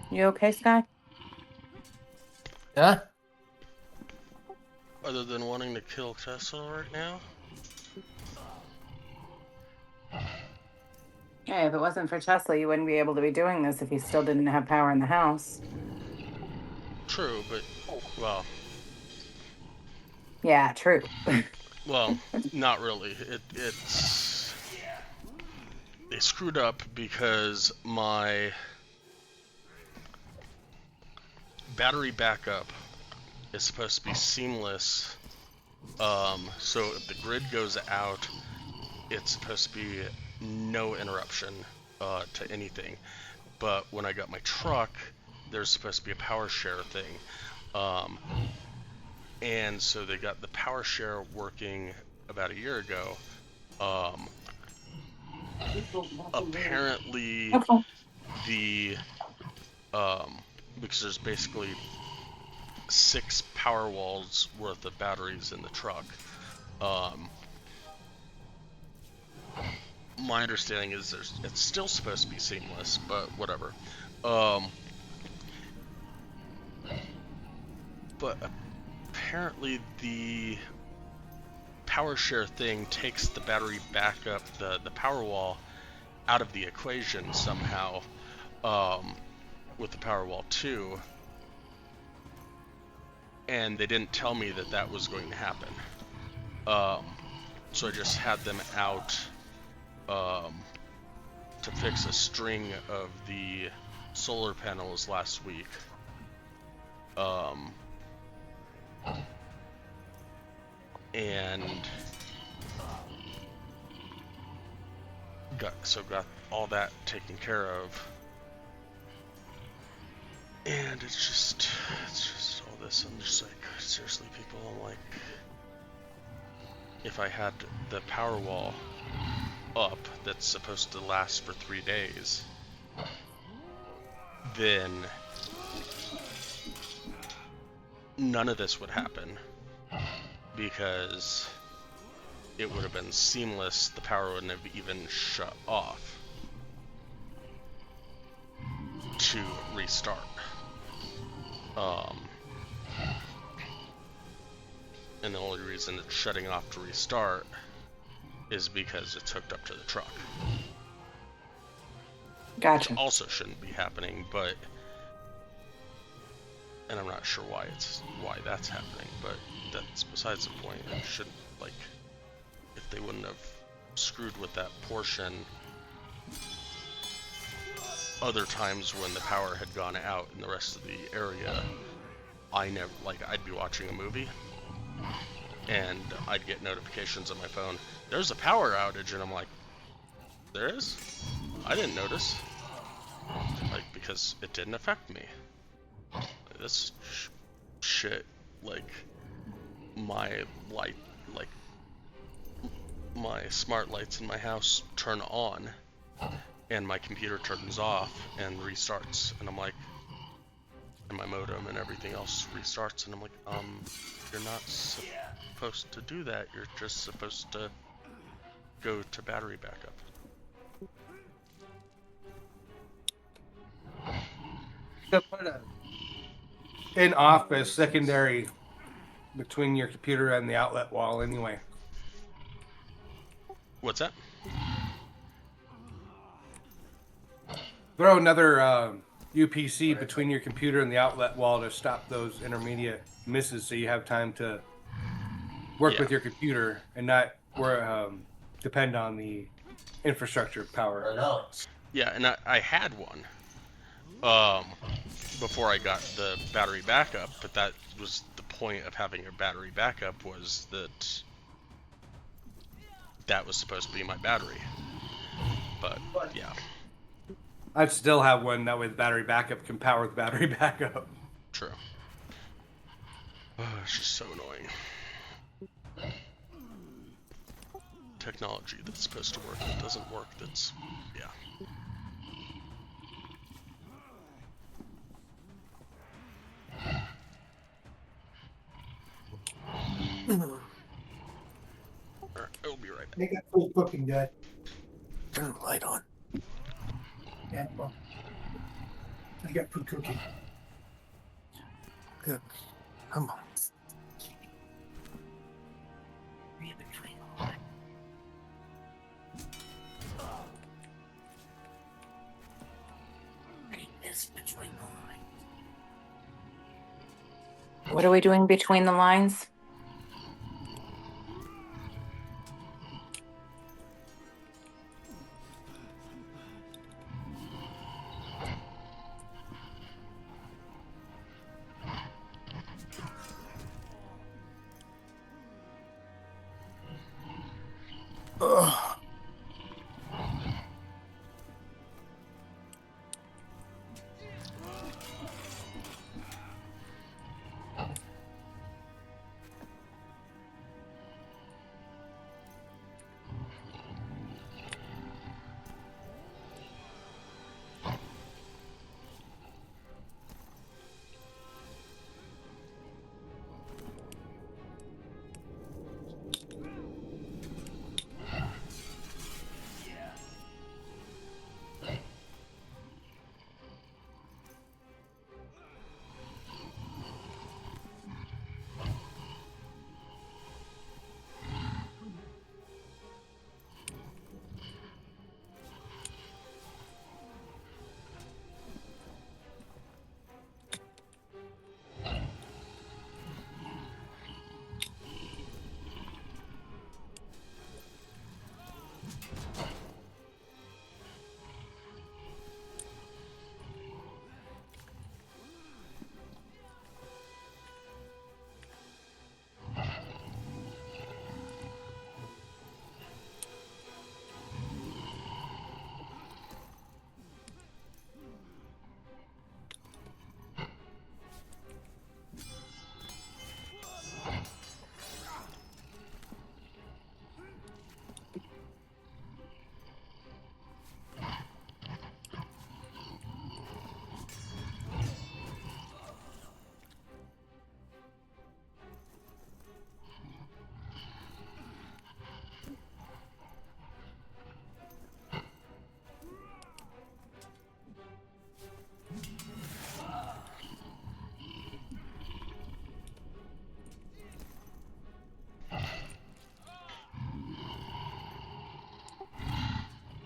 You okay, Sky? Yeah? Other than wanting to kill Tesla right now? Hey, if it wasn't for Tesla, you wouldn't be able to be doing this if you still didn't have power in the house. True, but, well, Yeah, true. well, not really. They screwed up because my battery backup is supposed to be seamless. So if the grid goes out, it's supposed to be no interruption to anything. But when I got my truck, there's supposed to be a power share thing. And so they got the power share working about a year ago. Apparently the because there's basically 6 power walls worth of batteries in the truck. My understanding is it's still supposed to be seamless, but whatever. but apparently the power share thing takes the battery backup, the power wall, out of the equation somehow, with the Powerwall 2, and they didn't tell me that that was going to happen. So I just had them out to fix a string of the solar panels last week. And got all that taken care of. And it's just all this. I'm just like, seriously, people. I'm like, if I had the power wall up that's supposed to last for 3 days, then none of this would happen, because it would have been seamless. The power wouldn't have even shut off to restart. And the only reason it's shutting off to restart is because it's hooked up to the truck. Gotcha. Which also shouldn't be happening, but, and I'm not sure why that's happening, but that's besides the point. It shouldn't, like, if they wouldn't have screwed with that portion other times when the power had gone out in the rest of the area, I'd be watching a movie and I'd get notifications on my phone, there's a power outage, and I'm like, there is? I didn't notice. Like, because it didn't affect me. Like, this shit, like, my smart lights in my house turn on and my computer turns off and restarts, and I'm like, and my modem and everything else restarts, and I'm like, you're not supposed to do that. You're just supposed to go to battery backup. To put an office secondary between your computer and the outlet wall anyway. What's that? Throw another UPC between your computer and the outlet wall to stop those intermediate misses, so you have time to work with your computer and not depend on the infrastructure power. Yeah, and I had one before I got the battery backup, but that was the point of having a battery backup, was that was supposed to be my battery. But yeah, I'd still have one that way the battery backup can power the battery backup. true. It's just so annoying. Technology that's supposed to work that doesn't work. That's, yeah. Alright, I'll be right back. They got food cooking, Dad. Turn the light on. Yeah, well, I got food cooking. Good. Come on. Read between the lines. Read this between the lines. What are we doing between the lines? Ugh.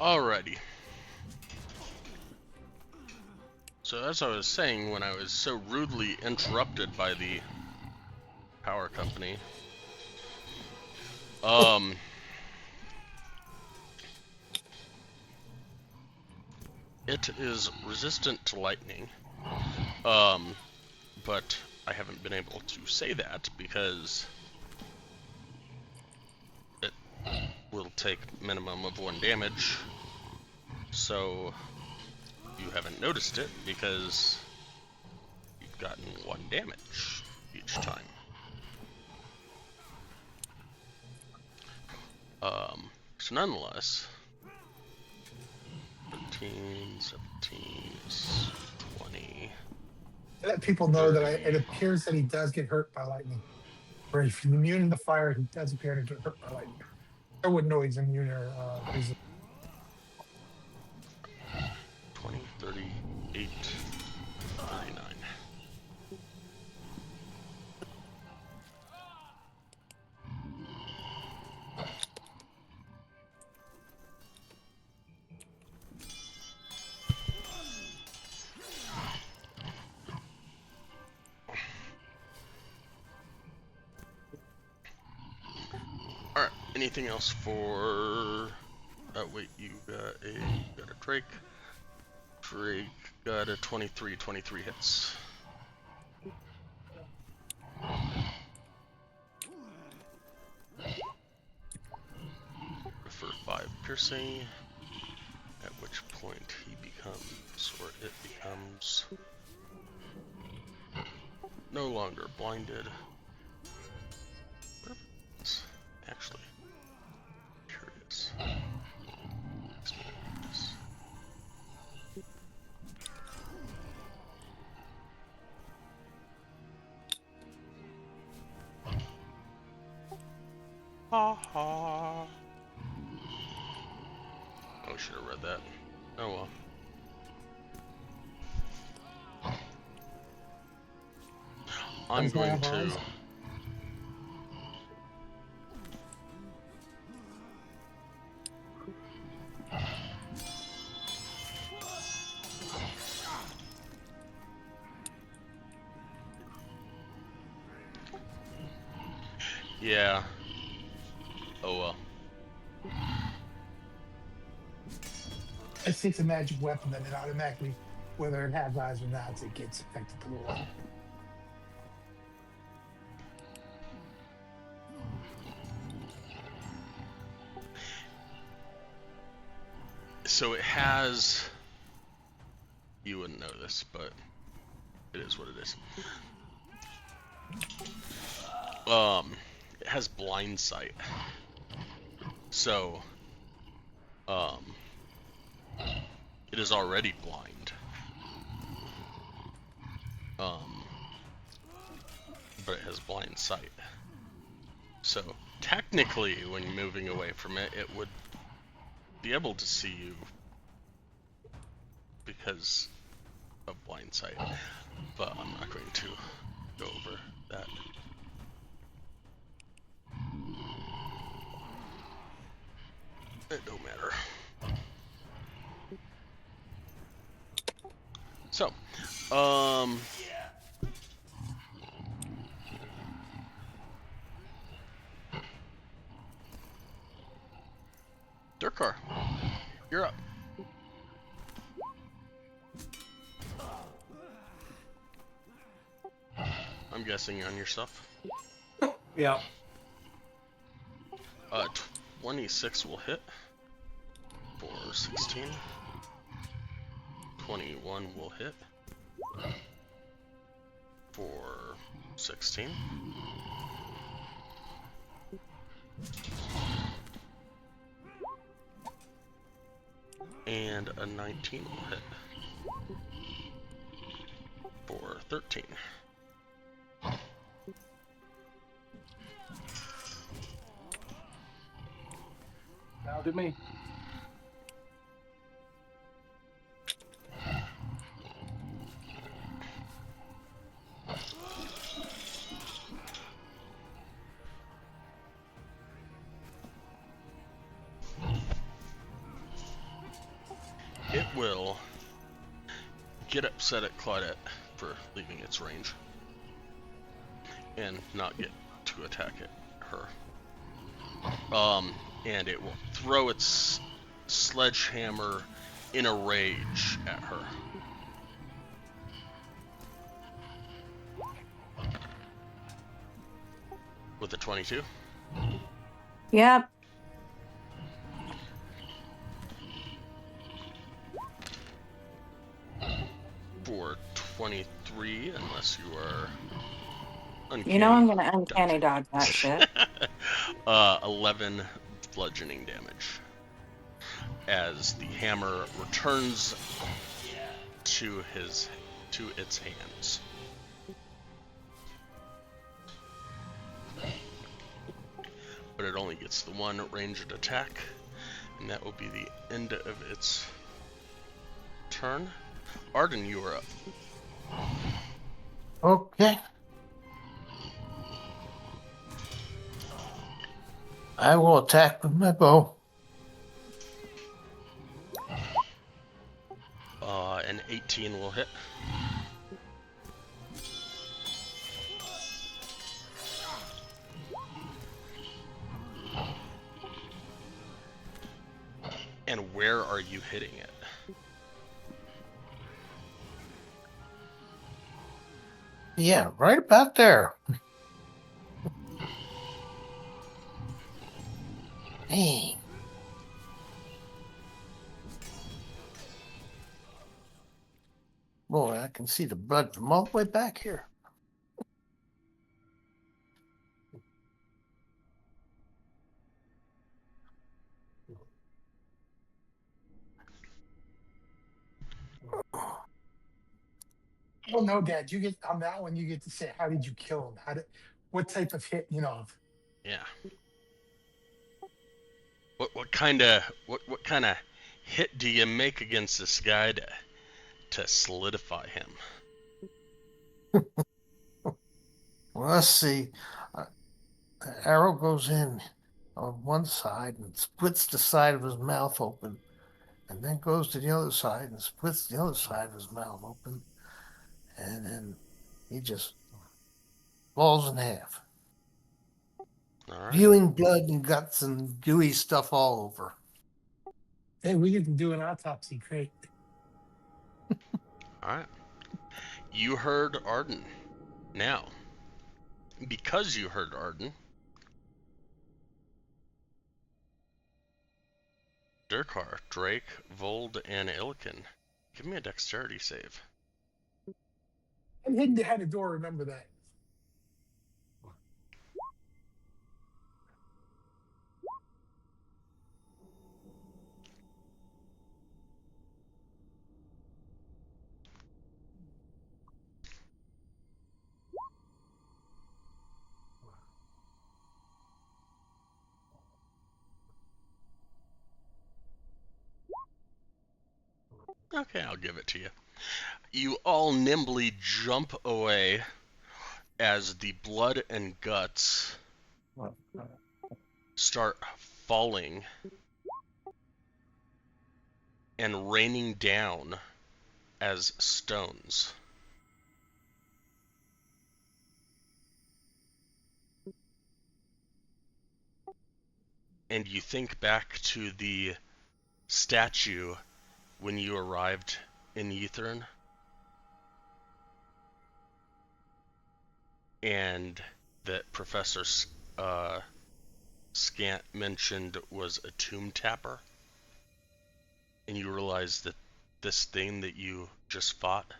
Alrighty. So as I was saying, when I was so rudely interrupted by the power company, it is resistant to lightning, but I haven't been able to say that because it will take minimum of 1 damage, so you haven't noticed it because you've gotten 1 damage each time. So nonetheless, 13, 17, 20. Let people know that 30. it appears that he does get hurt by lightning. Or if he's immune to fire, he does appear to get hurt by lightning. I wouldn't know he's immune or resistant. 20, 38, 39. Alright, anything else for... Oh wait, you got a Drake. Drake got a 23, 23 hits. For 5 piercing, at which point he becomes, or it becomes, no longer blinded. What if it's actually curious? Ha ha. Oh, I should have read that. Oh well. I'm going to... Yeah. Oh well. It's a magic weapon that it automatically, whether it has eyes or not, it gets affected the little. So it has... You wouldn't know this, but it is what it is. It has blind sight. So, it is already blind. But it has blind sight. So, technically, when you're moving away from it, it would be able to see you because of blind sight. But I'm not going to go over that. It don't matter. So, Durkar, you're up. I'm guessing you're on your stuff. Yeah. 26 will hit for 16. 21 will hit for 16. And a 19 will hit for 13. Now to me. will get upset at Claudette for leaving its range and not get to attack at her. And it will throw its sledgehammer in a rage at her. With a 22. Yep. For 23, unless you are uncanny. You know I'm gonna uncanny dodge that shit. 11 bludgeoning damage as the hammer returns to its hands. But it only gets the one ranged attack, and that will be the end of its turn. Arden, you are up. Okay. I will attack with my bow. An 18 will hit. And where are you hitting it? Yeah, right about there. Dang. Boy, I can see the blood from all the way back here. Oh no, Dad. You get on that one. You get to say, "How did you kill him? What type of hit? You know." Yeah. What kind of hit do you make against this guy to solidify him? Well, let's see. The arrow goes in on one side and splits the side of his mouth open, and then goes to the other side and splits the other side of his mouth open, and then he just falls in half, All right. spewing blood and guts and gooey stuff all over. Hey, we get to do an autopsy. Great. All right. You heard Arden. Now, because you heard Arden, Durkar, Drake, Vold, and Ilkin, give me a dexterity save. I'm hidden behind a door. Remember that. Okay, I'll give it to you. You all nimbly jump away as the blood and guts start falling and raining down as stones. And you think back to the statue when you arrived in Ythryn, and that Professor Scant mentioned was a tomb tapper, and you realize that this thing that you just fought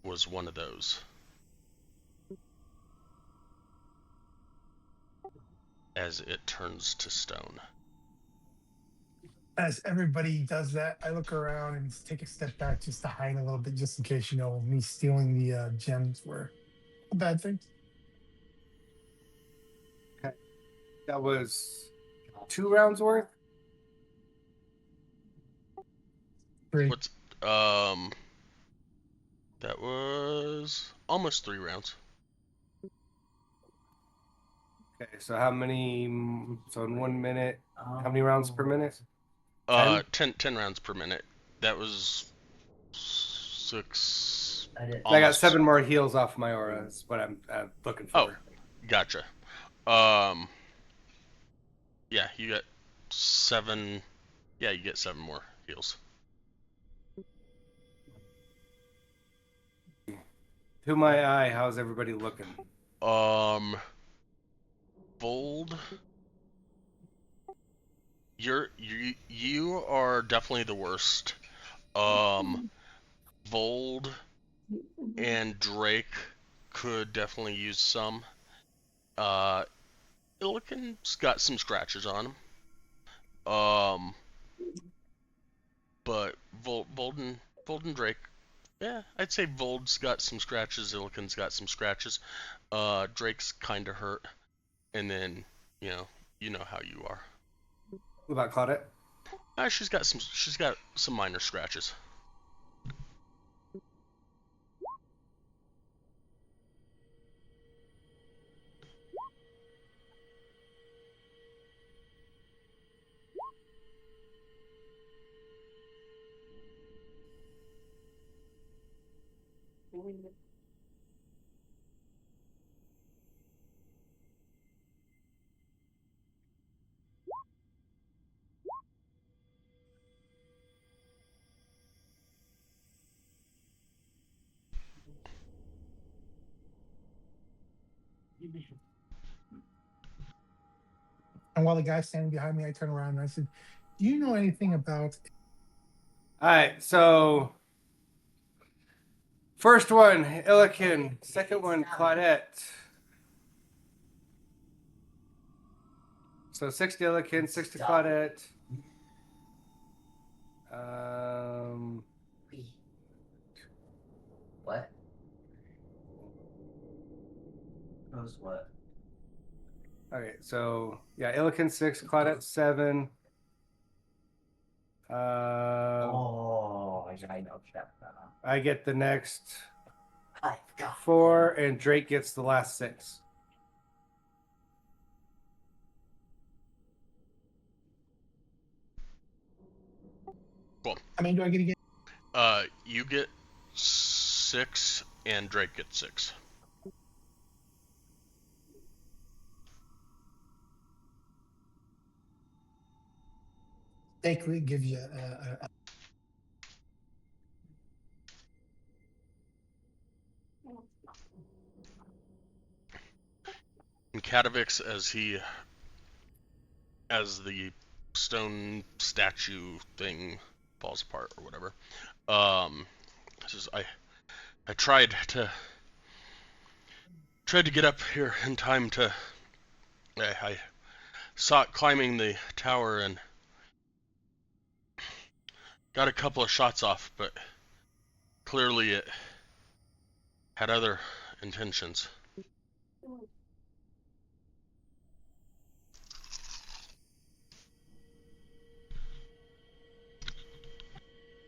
was one of those. As it turns to stone. As everybody does that, I look around and take a step back just to hide a little bit, just in case me stealing the gems were a bad thing. Okay. That was 2 rounds worth. Great. What's that was almost 3 rounds. Okay, so how many? So in 1 minute, how many rounds per minute? 10 rounds per minute. That was 6. I got Almost. 7 more heals off my aura. That's what I'm looking for. Oh, gotcha. Yeah, you got 7. Yeah, you get 7 more heals. To my eye, how's everybody looking? Bold. You are definitely the worst. Vold and Drake could definitely use some. Illiken's got some scratches on him. But Vold and Drake, yeah, I'd say Vold's got some scratches. Illiken's got some scratches. Drake's kind of hurt, and then you know how you are. What about Claudette? She's got some minor scratches. And while the guy's standing behind me, I turn around and I said, "Do you know anything about?" All right, so first one, Illiken. Second one, Claudette. So 6 to Illiken, 6 to Claudette. What? Knows what? Okay, so yeah, Illiken 6, Claudette 7. Oh, I know that. I get the next I got 4, and Drake gets the last 6. Cool. How many do I get again? You get 6, and Drake gets 6. Basically, it gives you a And Katavix, as the stone statue thing falls apart or whatever. I tried to get up here in time to. I saw it climbing the tower and got a couple of shots off, but clearly it had other intentions.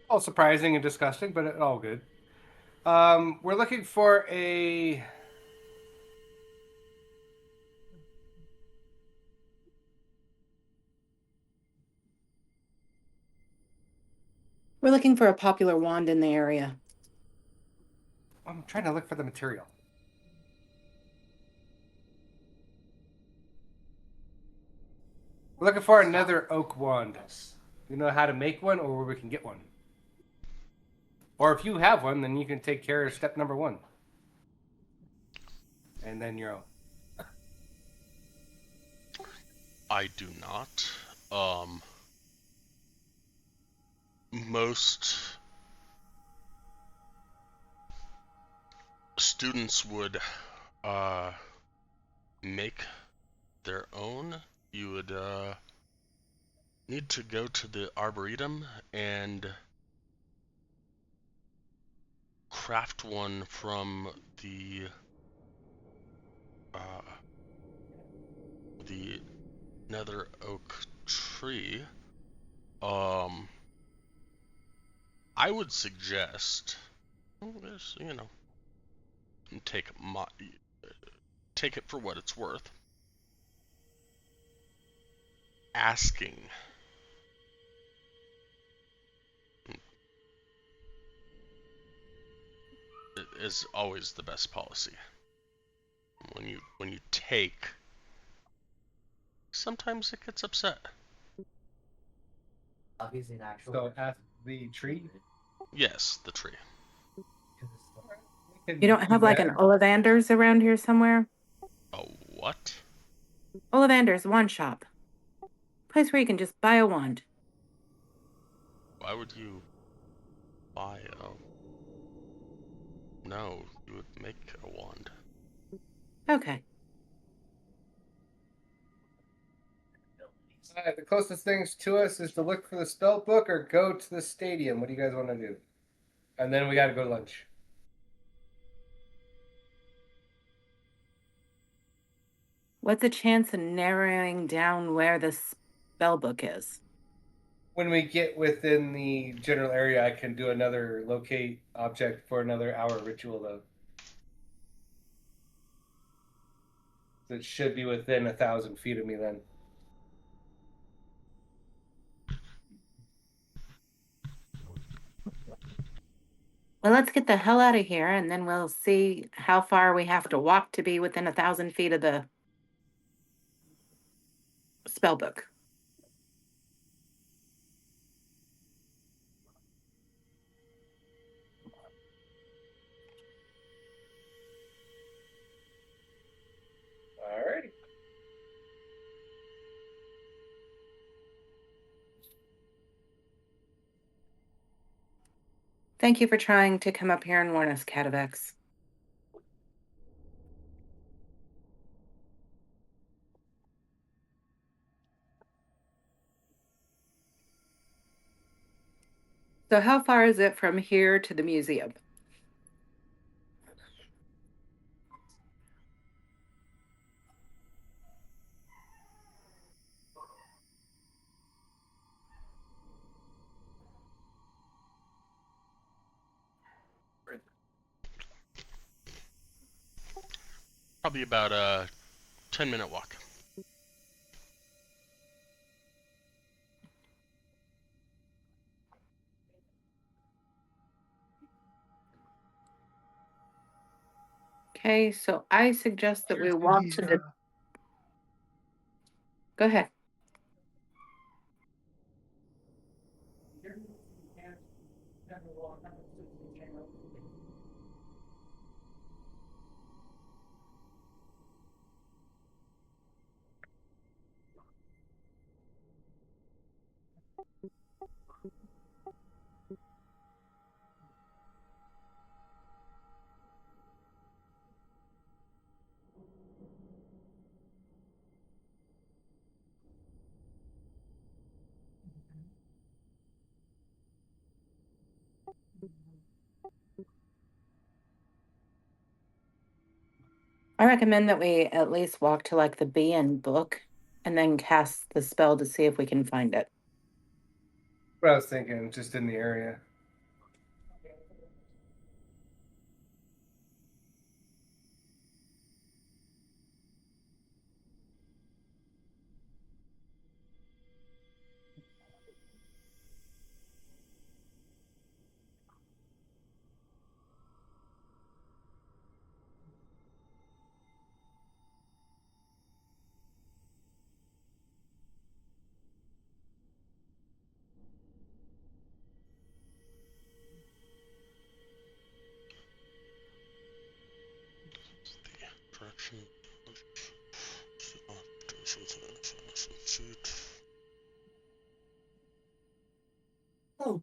All surprising and disgusting, but all good. We're looking for a... We're looking for a popular wand in the area. I'm trying to look for the material. We're looking for another oak wand. You know how to make one, or where we can get one? Or if you have one, then you can take care of step number 1. And then you're out. I do not. Most students would make their own. You would need to go to the Arboretum and craft one from the nether oak tree. I would suggest, take it for what it's worth. Asking is always the best policy. When you take, sometimes it gets upset. Obviously, an actual. So ask the tree. Yes, the tree. You don't have like an Ollivanders around here somewhere? A what? Ollivanders wand shop. Place where you can just buy a wand. Why would you buy a... No, you would make a wand. Okay. The closest things to us is to look for the spell book or go to the stadium. What do you guys want to do? And then we got to go to lunch. What's the chance of narrowing down where the spell book is? When we get within the general area, I can do another locate object for another hour ritual, though. So it should be within 1,000 feet of me then. Well, let's get the hell out of here, and then we'll see how far we have to walk to be within 1,000 feet of the spell book. Alrighty. Thank you for trying to come up here and warn us, Catavex. So how far is it from here to the museum? Probably about a 10-minute walk. Okay, so I suggest that we walk to the... Go ahead. I recommend that we at least walk to like the B&, book and then cast the spell to see if we can find it. What I was thinking, just in the area. The direction. Oh.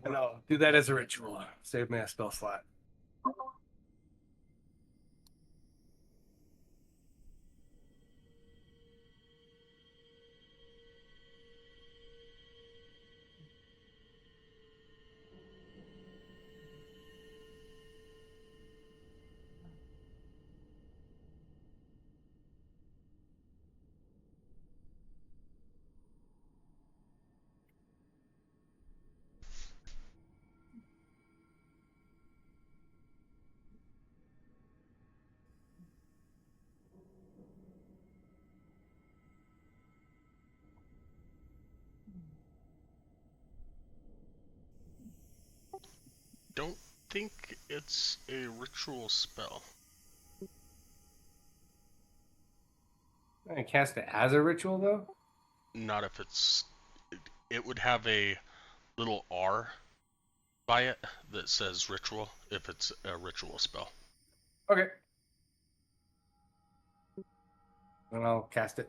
And I'll do that as a ritual. Save me a spell slot. don't think it's a ritual spell. I cast it as a ritual though. Not if it's. It would have a little R by it that says ritual if it's a ritual spell. Okay. And I'll cast it.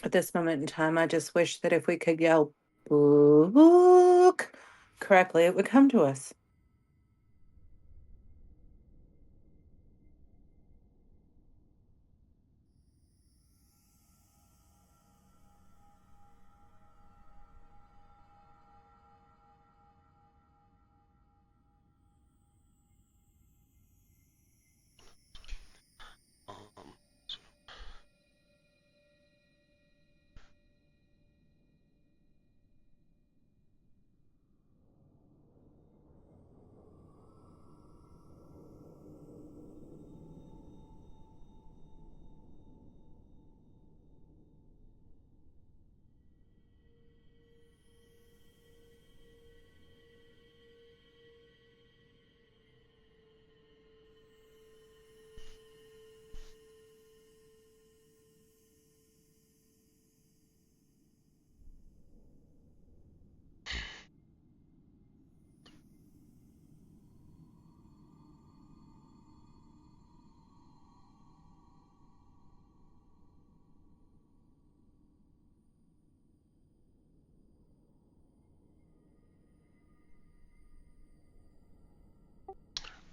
At this moment in time, I just wish that if we could yell book correctly, it would come to us. Um,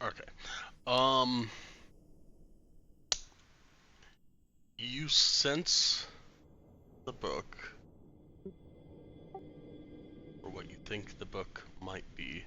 okay. You sense the book, or what you think the book might be.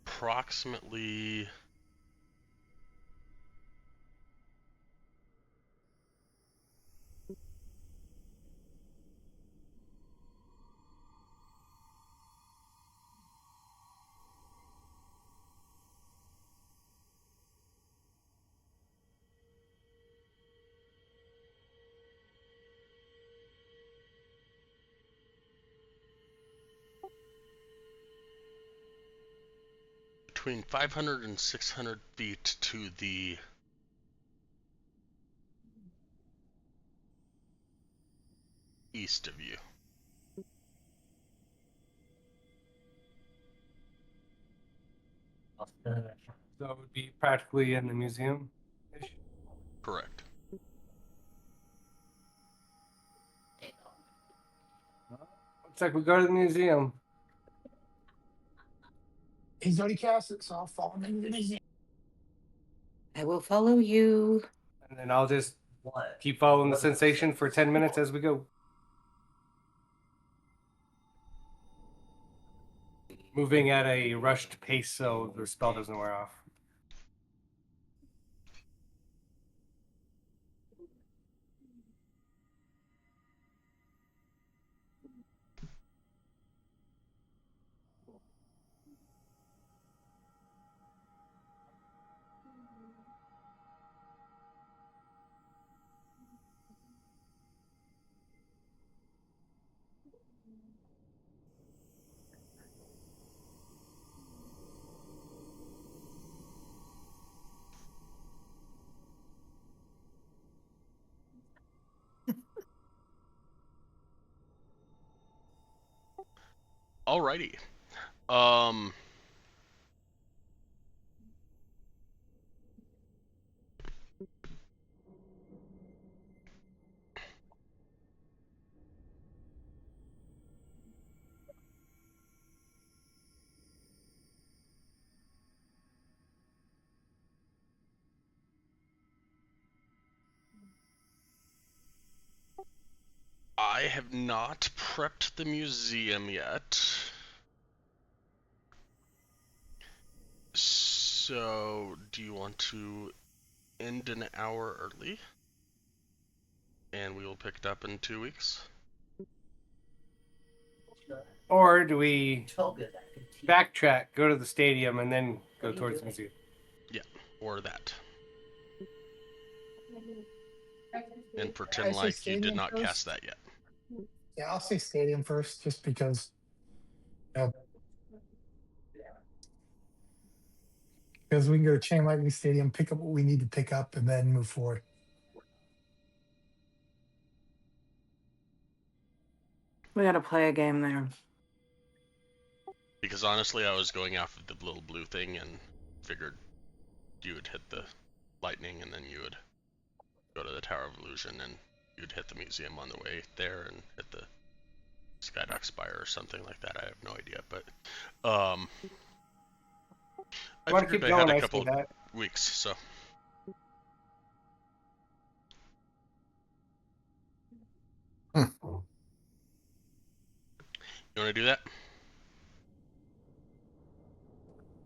Approximately between 500 and 600 feet to the east of you. So it would be practically in the museum. Correct. Looks like we go to the museum. He's already cast it, so I'll follow him into the museum. I will follow you. And then I'll just What? keep following the sensation for 10 minutes as we go. Moving at a rushed pace so the spell doesn't wear off. Alrighty. Um. I have not prepped the museum yet. So, do you want to end an hour early? And we will pick it up in 2 weeks? Or do we So good at it. backtrack, go to the stadium, and then go towards the museum? Yeah, or that. And I pretend say like you did stadium not cast first. that yet. Yeah, I'll say stadium first, just because. Because we can go to Chain Lightning Stadium, pick up what we need to pick up, and then move forward. We gotta play a game there. Because honestly, I was going after the little blue thing and figured you would hit the lightning and then you would go to the Tower of Illusion and you'd hit the museum on the way there and hit the Skydock Spire or something like that. I have no idea, but I Want to figured keep I had going? a I couple see that. weeks, so Hmm. you want to do that?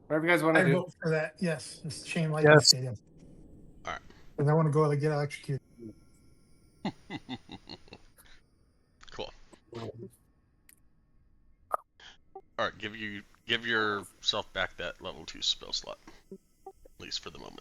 Whatever you guys want I to do. vote for that. Yes, it's Chain Lightning Yes. Stadium. All right. Because I want to go get electrocuted. Cool. All right, give yourself back that level 2 spell slot, at least for the moment.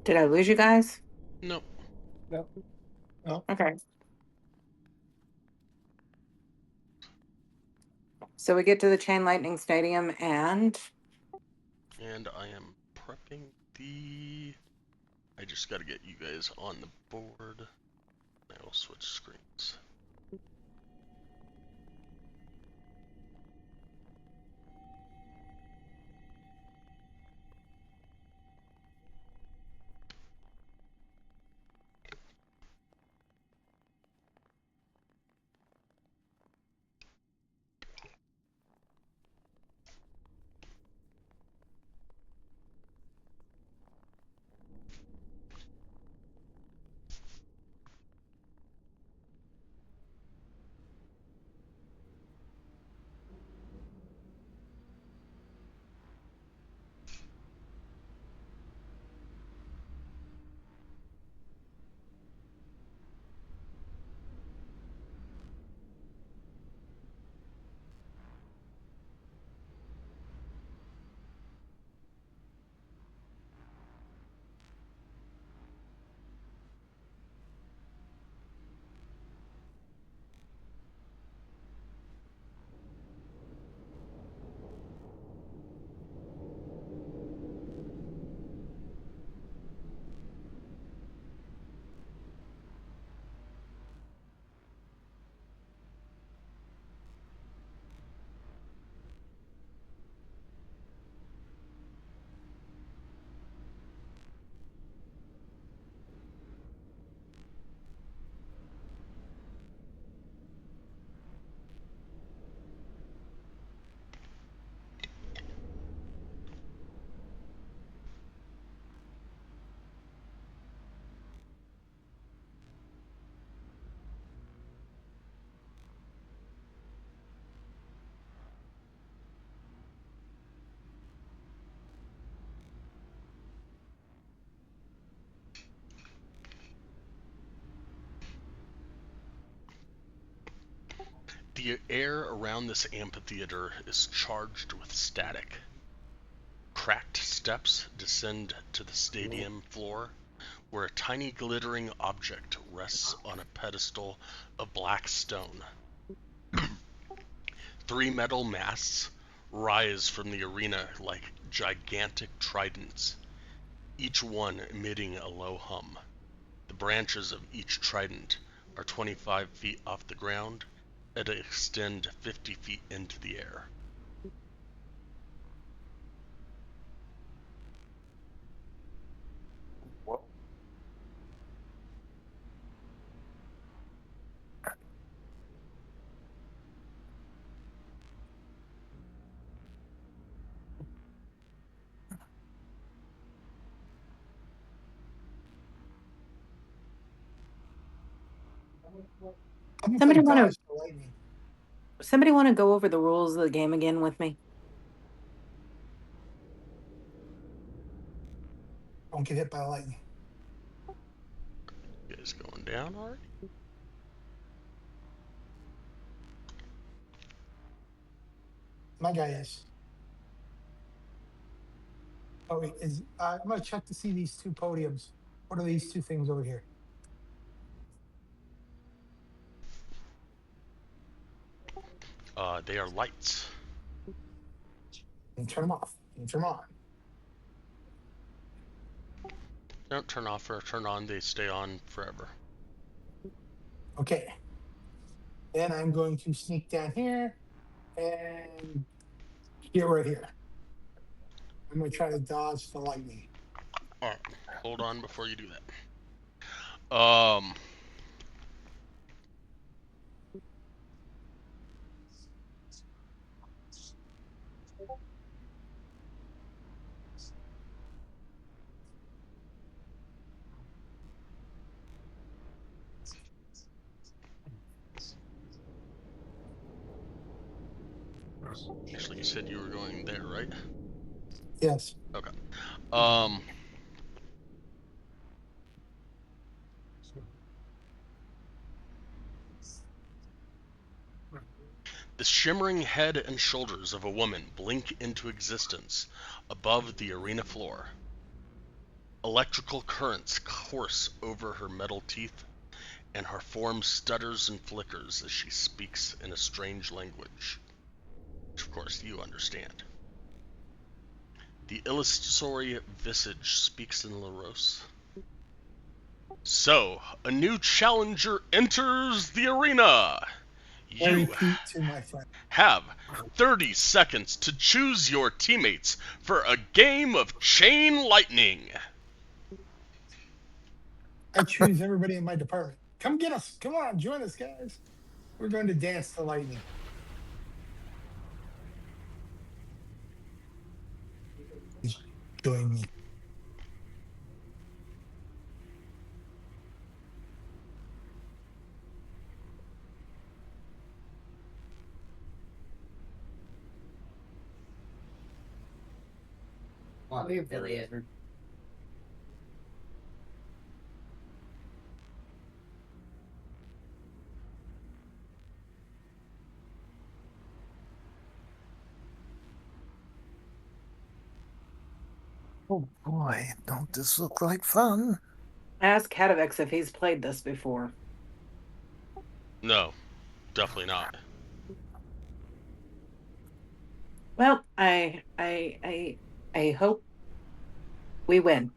Did I lose you guys? Nope. No. Okay. So we get to the Chain Lightning Stadium and And I am prepping the... I just gotta get you guys on the board. I will switch screens. The air around this amphitheater is charged with static. Cracked steps descend to the stadium floor, where a tiny glittering object rests on a pedestal of black stone. 3 metal masts rise from the arena like gigantic tridents, each one emitting a low hum. The branches of each trident are 25 feet off the ground and extend 50 feet into the air. I'm gonna Somebody play wanna- dodge for lightning. somebody want to go over the rules of the game again with me? Don't get hit by lightning. You guys going down already? My guy is. Oh, wait, I'm gonna check to see these 2 podiums. What are these 2 things over here? They are lights. And turn them off. And turn them on. They don't turn off or turn on, they stay on forever. Okay. Then I'm going to sneak down here and get right here. I'm gonna try to dodge the lightning. Alright, hold on before you do that. Actually, you said you were going there, right? Yes. Okay. The shimmering head and shoulders of a woman blink into existence above the arena floor. Electrical currents course over her metal teeth, and her form stutters and flickers as she speaks in a strange language, which of course you understand. The illusory visage speaks in Laros. So, a new challenger enters the arena! I You repeat to my friend. have 30 seconds to choose your teammates for a game of Chain Lightning. I choose everybody in my department. Come get us. Come on, join us, guys. We're going to dance to lightning. Join me. Well, the affiliate. Oh boy, don't this look like fun? Ask Hatovex if he's played this before. No, definitely not. Well, I hope we win.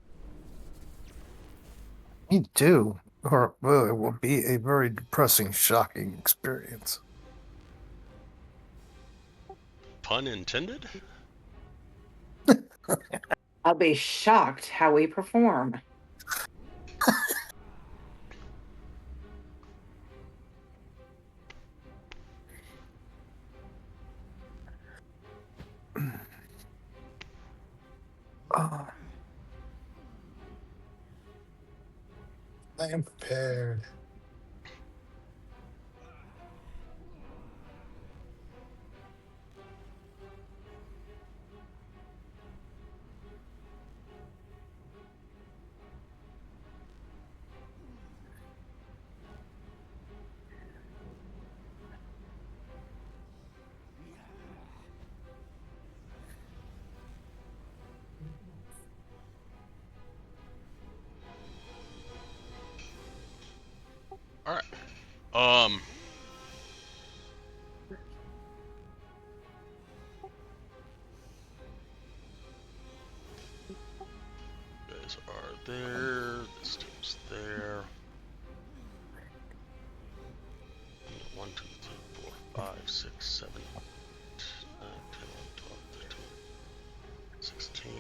Me too. Or well, it will be a very depressing, shocking experience. Pun intended? I'll be shocked how we perform. Oh, I am prepared. Alright. You guys are there. This team's there. 1, 2, 3, 4, 5, 6, 7, 8, 9, 10, 11, 12, 13, 16.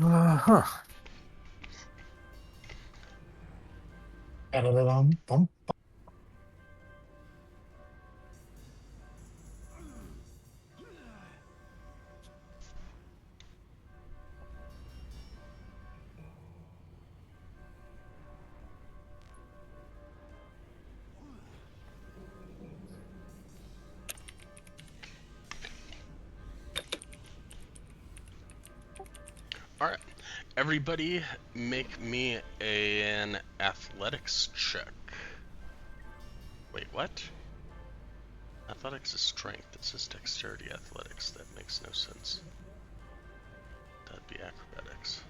uh-huh. Bum. Everybody, make me an athletics check. Wait, what? Athletics is strength. It says dexterity athletics. That makes no sense. That'd be acrobatics.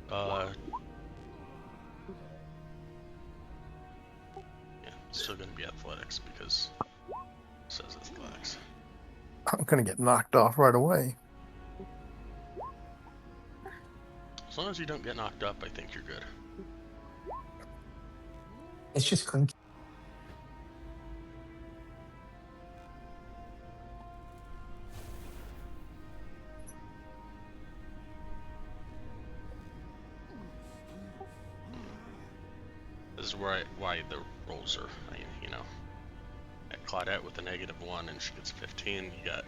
Yeah, it's still gonna be athletics because it says athletics. I'm gonna get knocked off right away. As long as you don't get knocked up, I think you're good. It's just clinky. This is why the rolls are, you know. At Claudette with a -1 and she gets a 15. You got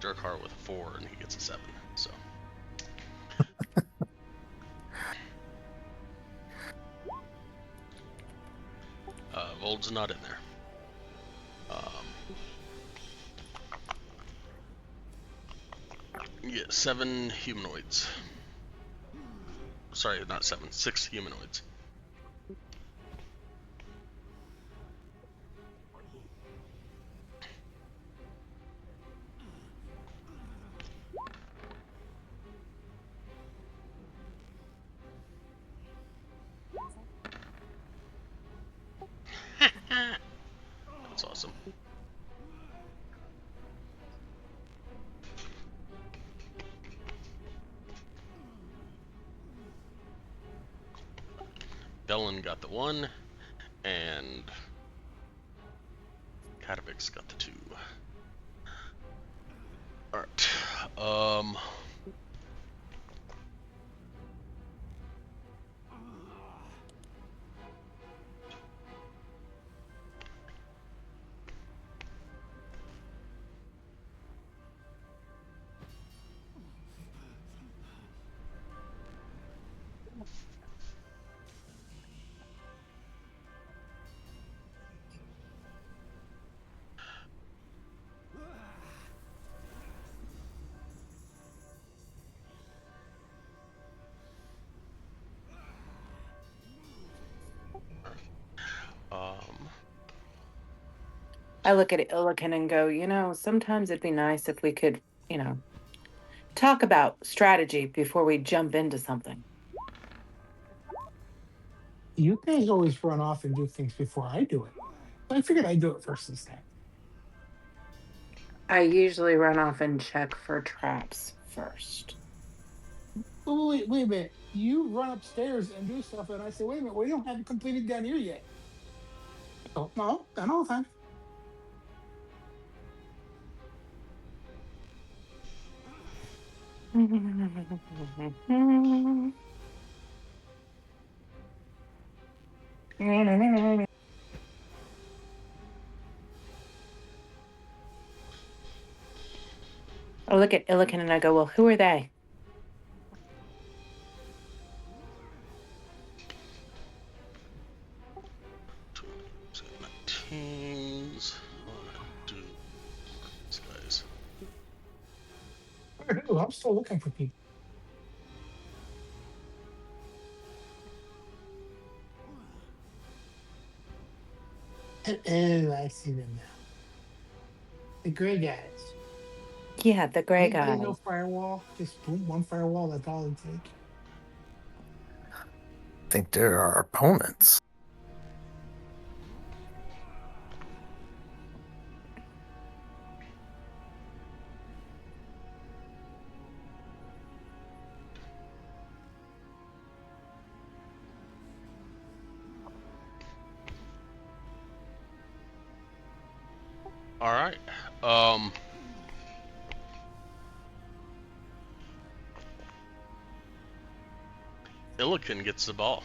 Jerkhart with a 4 and he gets a 7. So. Vold's not in there. You get 7 humanoids. Sorry, not 7, 6 humanoids. That's awesome. Bellin got the 1, and Katavix got the 2. Alright. I look at Illiken and go, sometimes it'd be nice if we could, talk about strategy before we jump into something. You guys always run off and do things before I do it. So I figured I'd do it first this time. I usually run off and check for traps first. Oh, wait a minute. You run upstairs and do stuff, and I say, wait a minute, we don't have it completed down here yet. Oh, no, not all the time. I look at Illiken and I go, well, who are they? Teams. Do these guys. I'm still looking for people. And I see them now. The gray guys. Yeah, the gray They guy. no firewall. Just boom, one firewall. That's all it takes. I think they're our opponents. All right. Illiken gets the ball.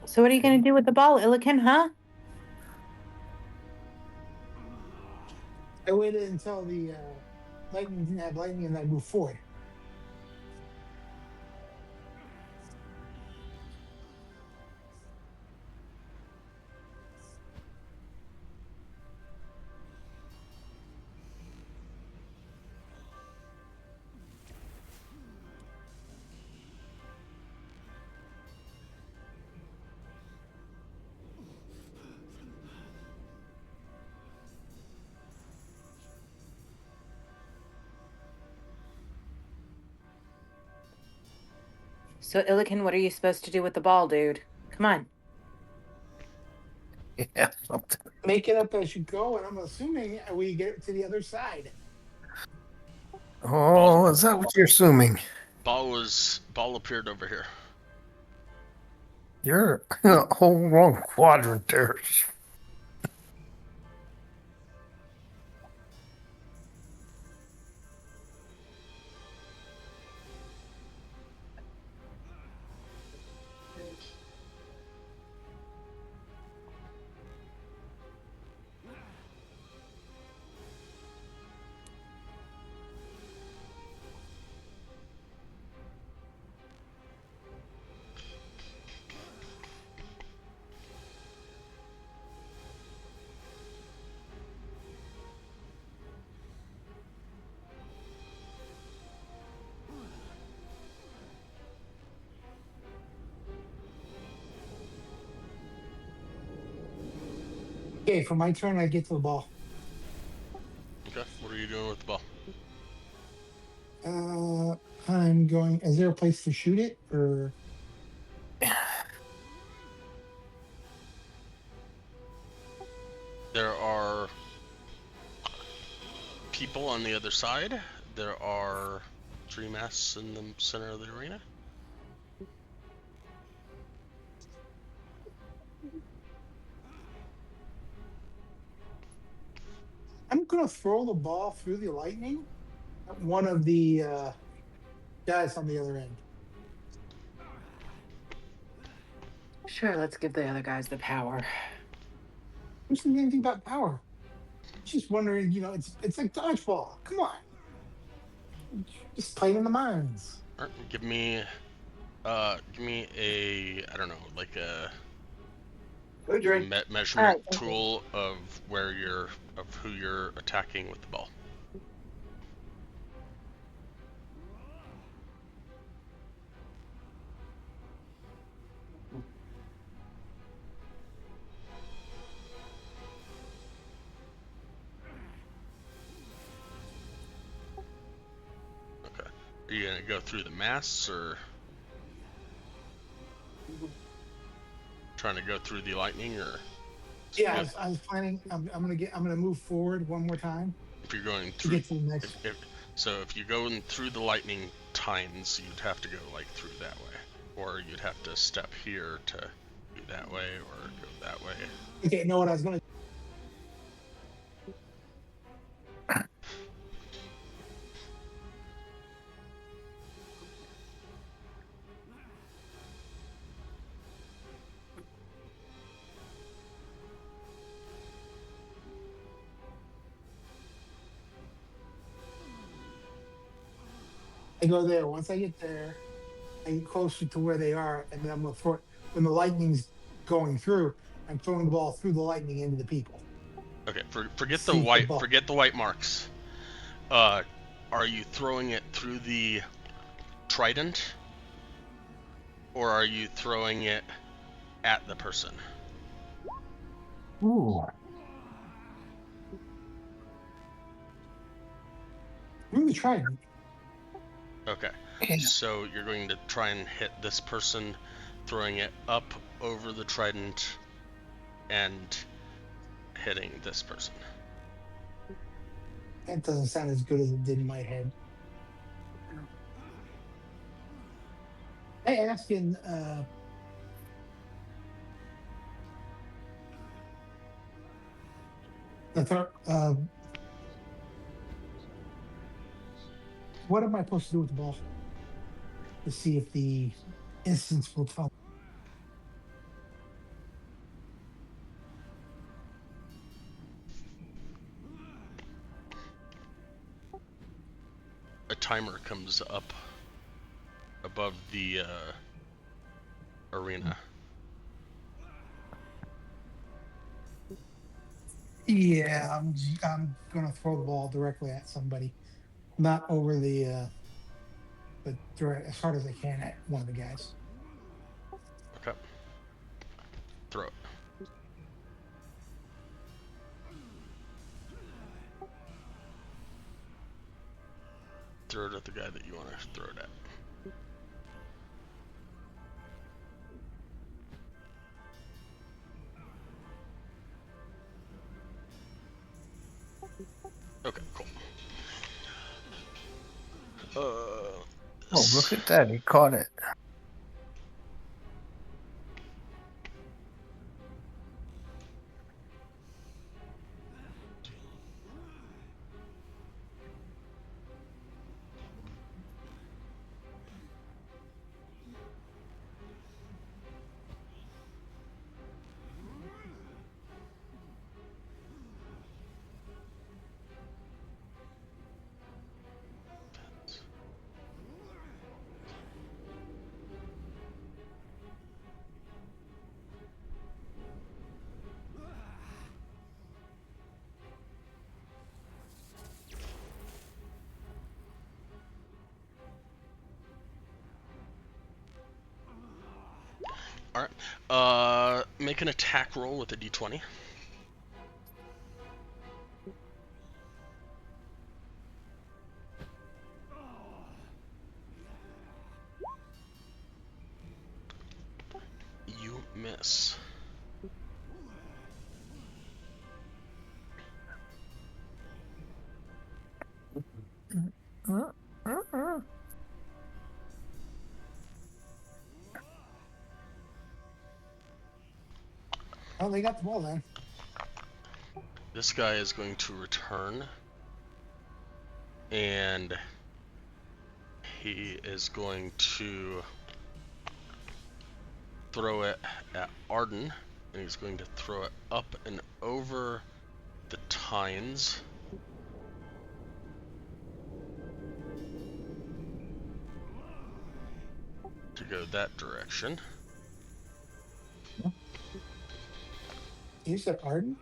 So what are you going to do with the ball, Illiken, huh? I waited until the lightning didn't have lightning, and I moved forward. So, Illiken, what are you supposed to do with the ball, dude? Come on. Yeah, something. Make it up as you go, and I'm assuming we get to the other side. Oh, is that what you're assuming? Ball appeared over here. You're in a whole wrong quadrant there. Okay, for my turn, I get to the ball. Okay, what are you doing with the ball? I'm going. Is there a place to shoot it, or There are people on the other side. There are 3 masts in the center of the arena. I'm gonna throw the ball through the lightning at one of the guys on the other end. Sure, let's give the other guys the power. Who's thinking anything about power? Just wondering. It's like dodgeball. Come on, just playing in the mines. All right, give me a, I don't know, like a Good drink. measurement Thank you. tool of who you're attacking with the ball. Okay. Are you gonna go through the masts or trying to go through the lightning, or Yeah, I was planning. I'm gonna move forward one more time if you're going to through, get to the next. if you go in through the lightning tines, you'd have to go like through that way, or you'd have to step here to go that way or go that way. Okay, you know what I was gonna. I go there. Once I get there, I get closer to where they are, and then I'm gonna throw it when the lightning's going through. I'm throwing the ball through the lightning into the people. Okay, forget the See if the white, ball. forget the white marks. Are you throwing it through the trident, or are you throwing it at the person? Ooh. Through the trident. Okay, so you're going to try and hit this person, throwing it up over the trident and hitting this person. That doesn't sound as good as it did in my head. I asked in what am I supposed to do with the ball to see if the instance will tell? A timer comes up above the arena. Yeah, I'm gonna throw the ball directly at somebody, not over but direct as hard as I can at one of the guys. Okay. Throw it. Throw it at the guy that you want to throw it at. Oh, look at that. He caught it. All right. Make an attack roll with a d20. You miss. Oh, they got the ball then. This guy is going to return, and he is going to throw it at Arden, and he's going to throw it up and over the tines. To go that direction. You said Arden?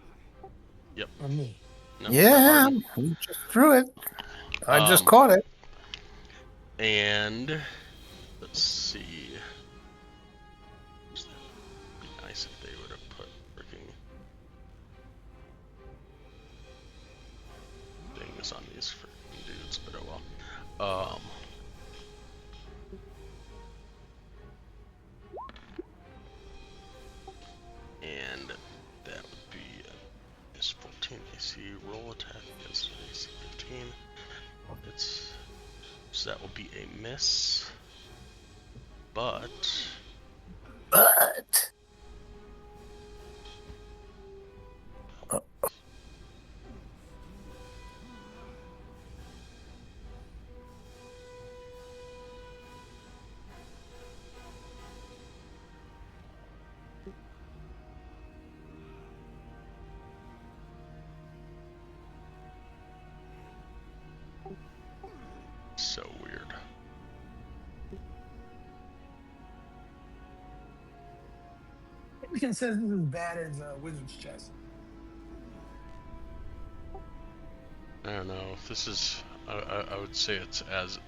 Yep. Or me? No, Yeah, Arden. he just threw it. I just Um, caught it. And let's see. It'd be nice if they would have put freaking things on these freaking dudes, but oh well. And that would be is 14 AC roll attack against AC 15. It's so that will be a miss, but so weird. We can say this is as bad as Wizard's Chess. I don't know if this is. I would say it's as.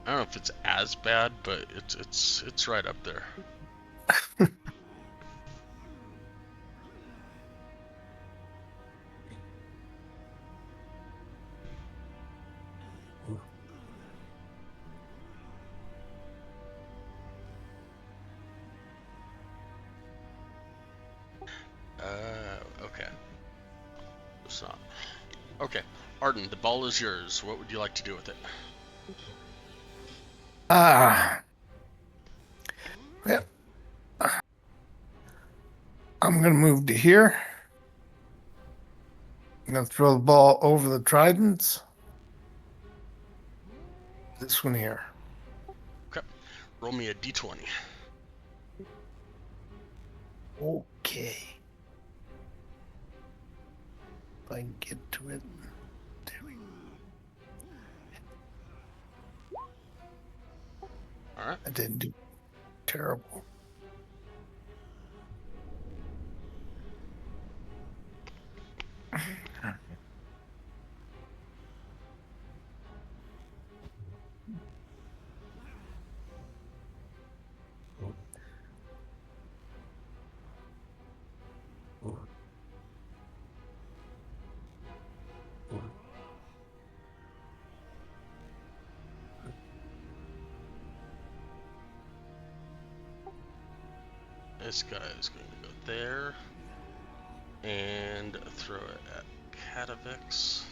I don't know if it's as bad, but it's right up there. Okay. It's not. Okay, Arden, the ball is yours. What would you like to do with it? Well, I'm going to move to here. I'm going to throw the ball over the tridents. This one here. Okay, roll me a d20. Okay. If I can get to it. There we go. All right. I didn't do terrible. This guy is going to go there and throw it at Catavix.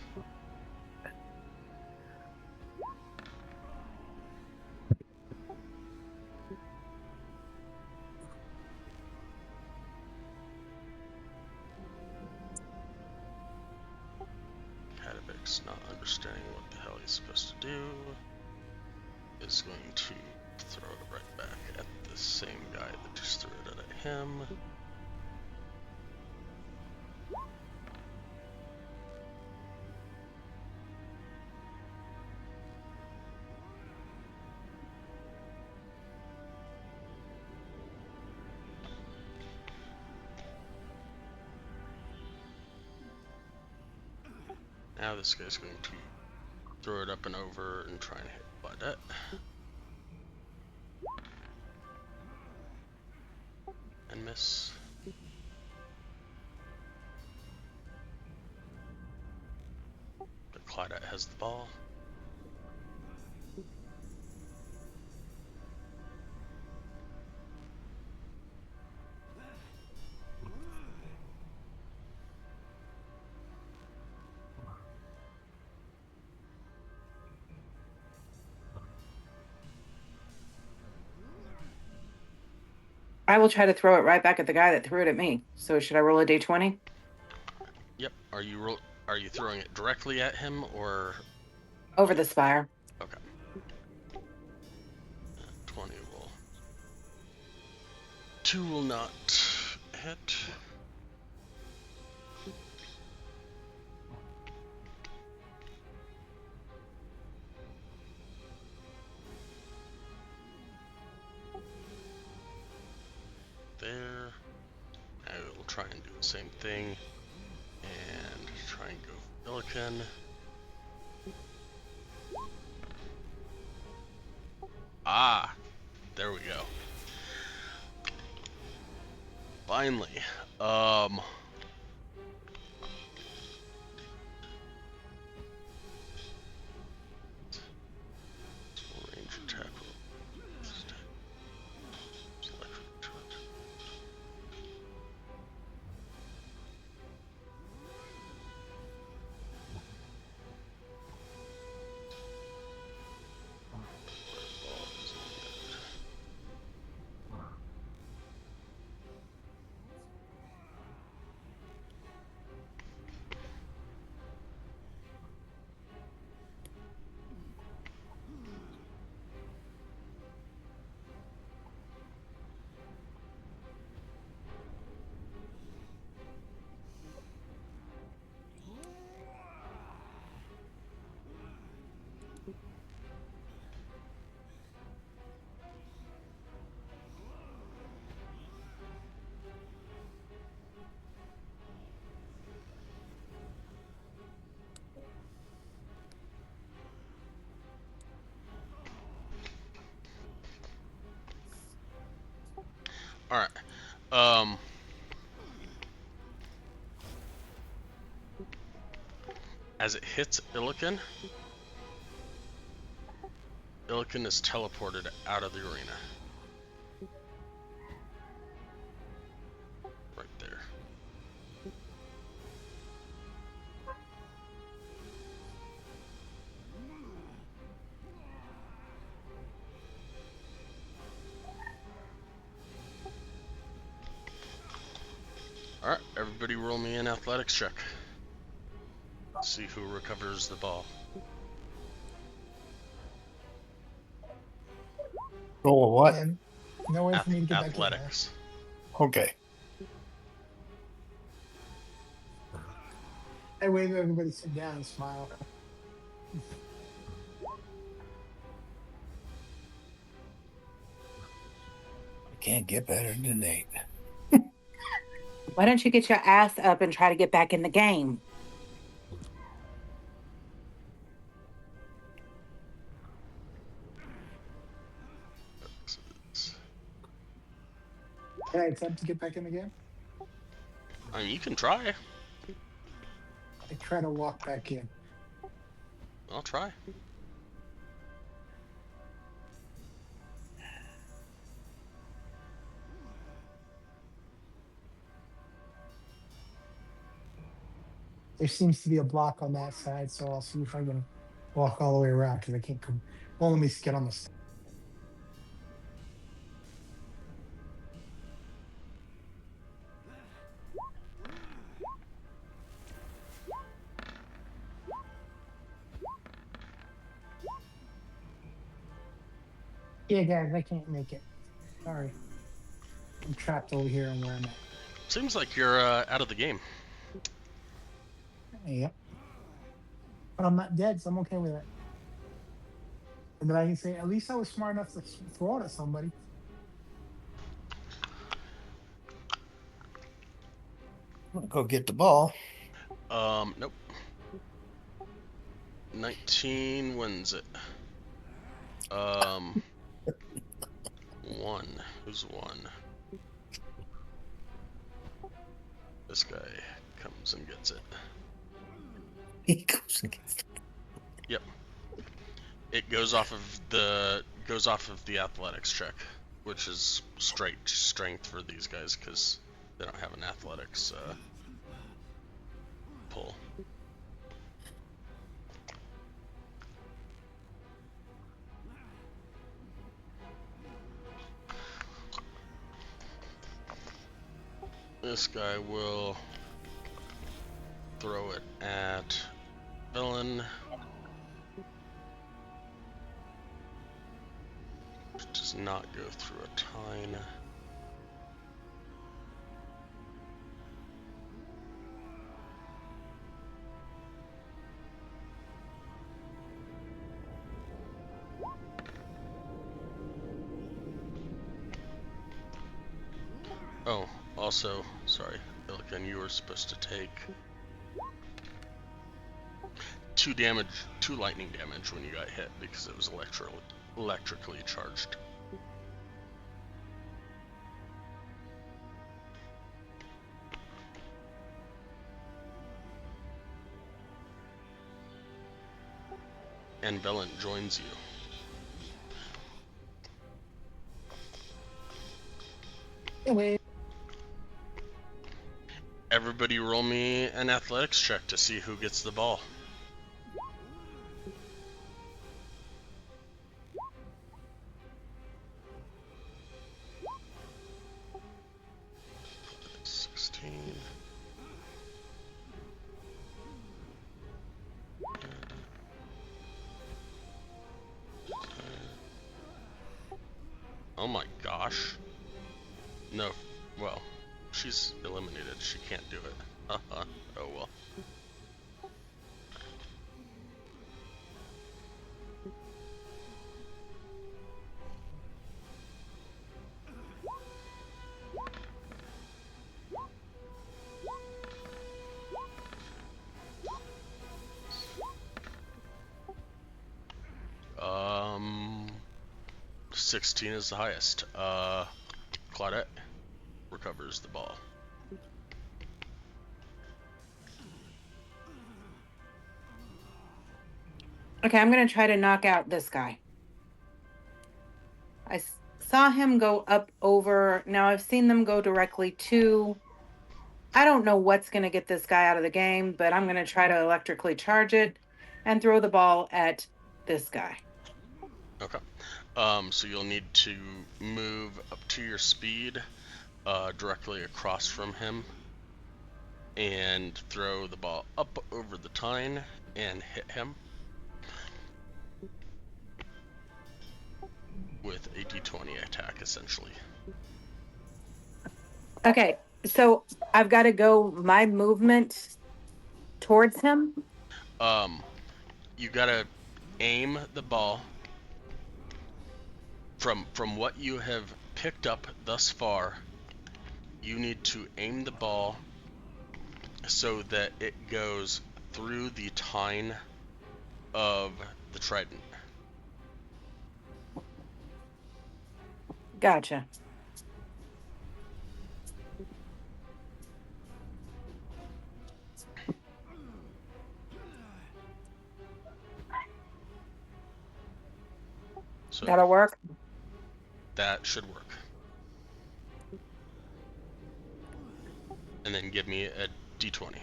is not understanding what the hell he's supposed to do, is going to throw it right back at the same guy that just threw it at him. Now this guy's going to throw it up and over and try and hit Claudette. And miss. But Claudette has the ball. I will try to throw it right back at the guy that threw it at me. So should I roll a d20? Yep. Are you throwing it directly at him or Over the spire. okay? 20 will. 2 will not hit. There. I will try and do the same thing and try and go Milliken. Ah, there we go. Finally. Range attack. All right. As it hits Illiken, Illiken is teleported out of the arena. Right there. Alright, everybody roll me an athletics check. See who recovers the ball. Roll a what? And no way for me to get back in there. Athletics. Okay. I wave everybody sit down and smile. I can't get better than 8. Why don't you get your ass up and try to get back in the game? Can I attempt to get back in the game? I mean, you can try. I try to walk back in. I'll try. There seems to be a block on that side, so I'll see if I can walk all the way around because I can't come. Won't let me get on the side. Yeah, guys, I can't make it. Sorry. I'm trapped over here and where I'm at. Seems like you're out of the game. Yep. But I'm not dead, so I'm okay with it. And then I can say, at least I was smart enough to throw it at somebody. I'm gonna go get the ball. Nope. 19 wins it. 1. Who's 1? This guy comes and gets it. He goes and gets Yep. It goes off of the athletics check, which is straight strength for these guys because they don't have an athletics pull. This guy will throw it at villain. Does not go through a tine. Oh, also, sorry, Illican, you were supposed to take 2 lightning damage when you got hit because it was electrically charged. And Velen joins you. Anyway, Everybody roll me an athletics check to see who gets the ball. Oh my gosh. No, well, she's eliminated. She can't do it. Oh well. Um, 16 is the highest. Claudette recovers the ball. Okay, I'm going to try to knock out this guy. I saw him go up over. Now I've seen them go directly to. I don't know what's going to get this guy out of the game, but I'm going to try to electrically charge it and throw the ball at this guy. Okay. So you'll need to move up to your speed, directly across from him, and throw the ball up over the tine and hit him with a d20 attack, essentially. Okay, so I've got to go my movement towards him. You gotta aim the ball from what you have picked up thus far. You need to aim the ball so that it goes through the tine of the trident. Gotcha. So That'll work. that should work. And then give me a d20.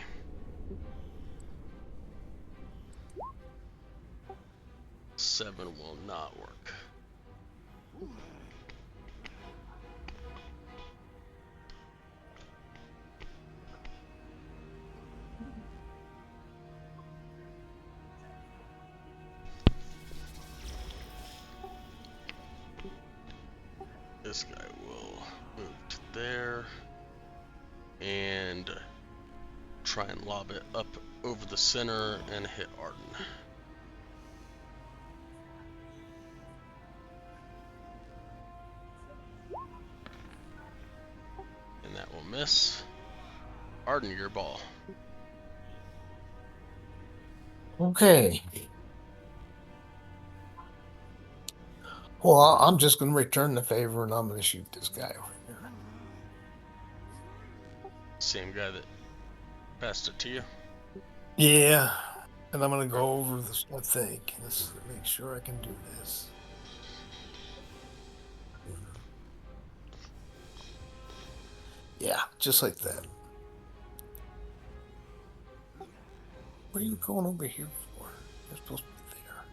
Seven will not work. this guy will move to there and try and lob it up over the center and hit Arden. And that will miss. Arden, your ball. Okay. Well, I'm just going to return the favor and I'm going to shoot this guy over here. Same guy that passed it to you. Yeah. And I'm going to go over this, I think. Let's make sure I can do this. Yeah, just like that. What are you going over here for? You're supposed to be there.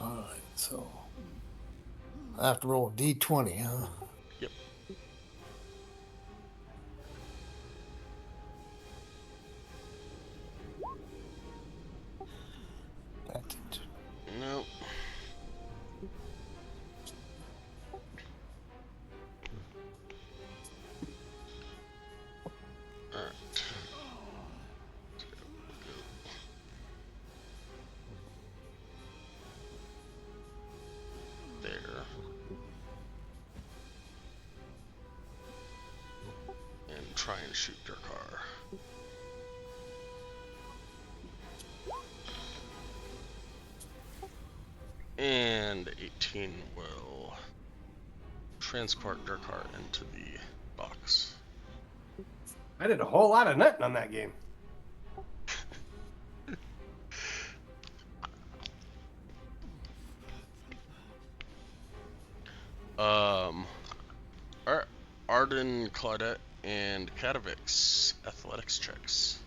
Alright, so I have to roll a D20, huh? Yep. That did. Nope. Alright. There. And try and shoot their car. And 18 will transport their car into the box. I did a whole lot of nutting on that game. Arden, Claudette, and Katowice athletics checks.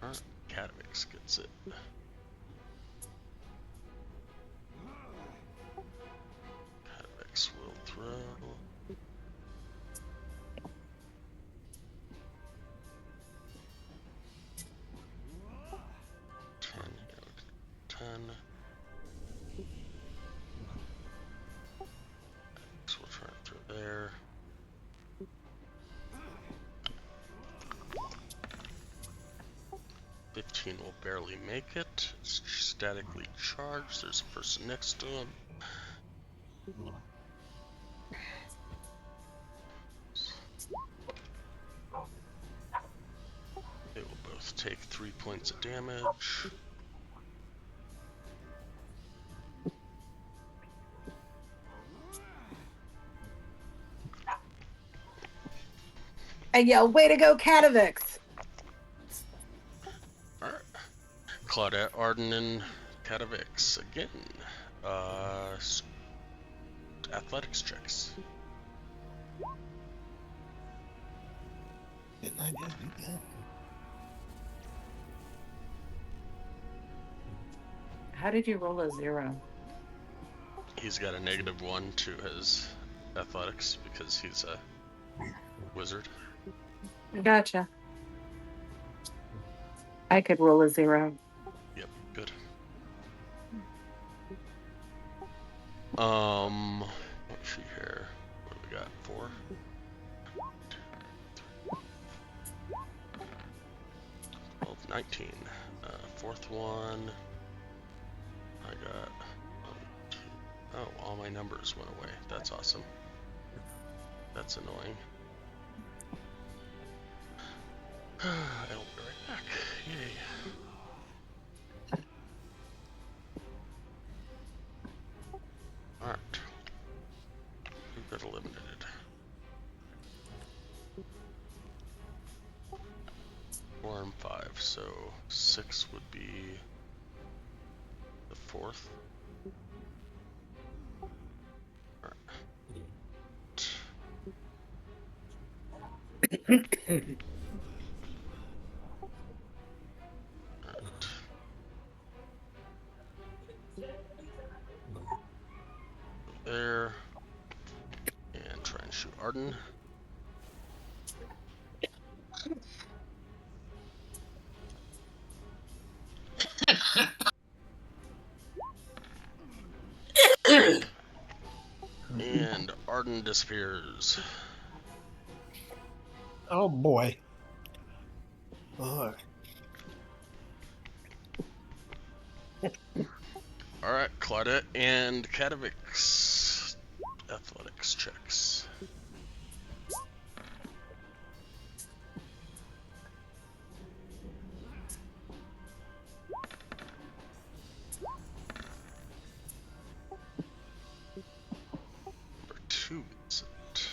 Alright, Katowice gets it. Katowice will throw. Ten. So we'll try it through there. $15 will barely make it. It's statically charged. There's a person next to him. They will both take 3 points of damage. I yell, way to go, Katowice! Alright. Claudette, Arden, and Katowice again. Athletics checks. Didn't I just do that? How did you roll a 0? He's got a -1 to his athletics because he's a wizard. Gotcha. I could roll a 0. Yep, good. Let's see here. What do we got? 4? 12, 19. Fourth one. I got 1, 2. Oh, all my numbers went away. That's awesome. That's annoying. I'll be right back. Yay. Alright. Who got eliminated? Four and 5, so 6 would be the 4th. Arden. And Arden disappears. Oh boy. Ugh. Alright, Claudette and Katavix. Athletics checks. Number 2 gets it.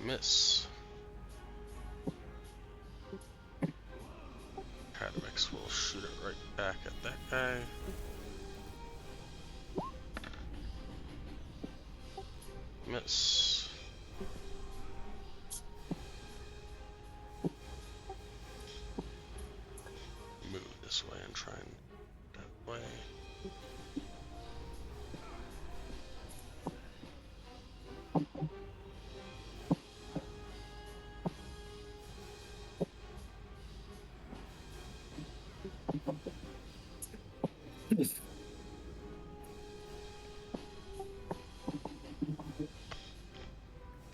Miss. Katavix will shoot it right back at that guy. Miss. Move this way and try and that way.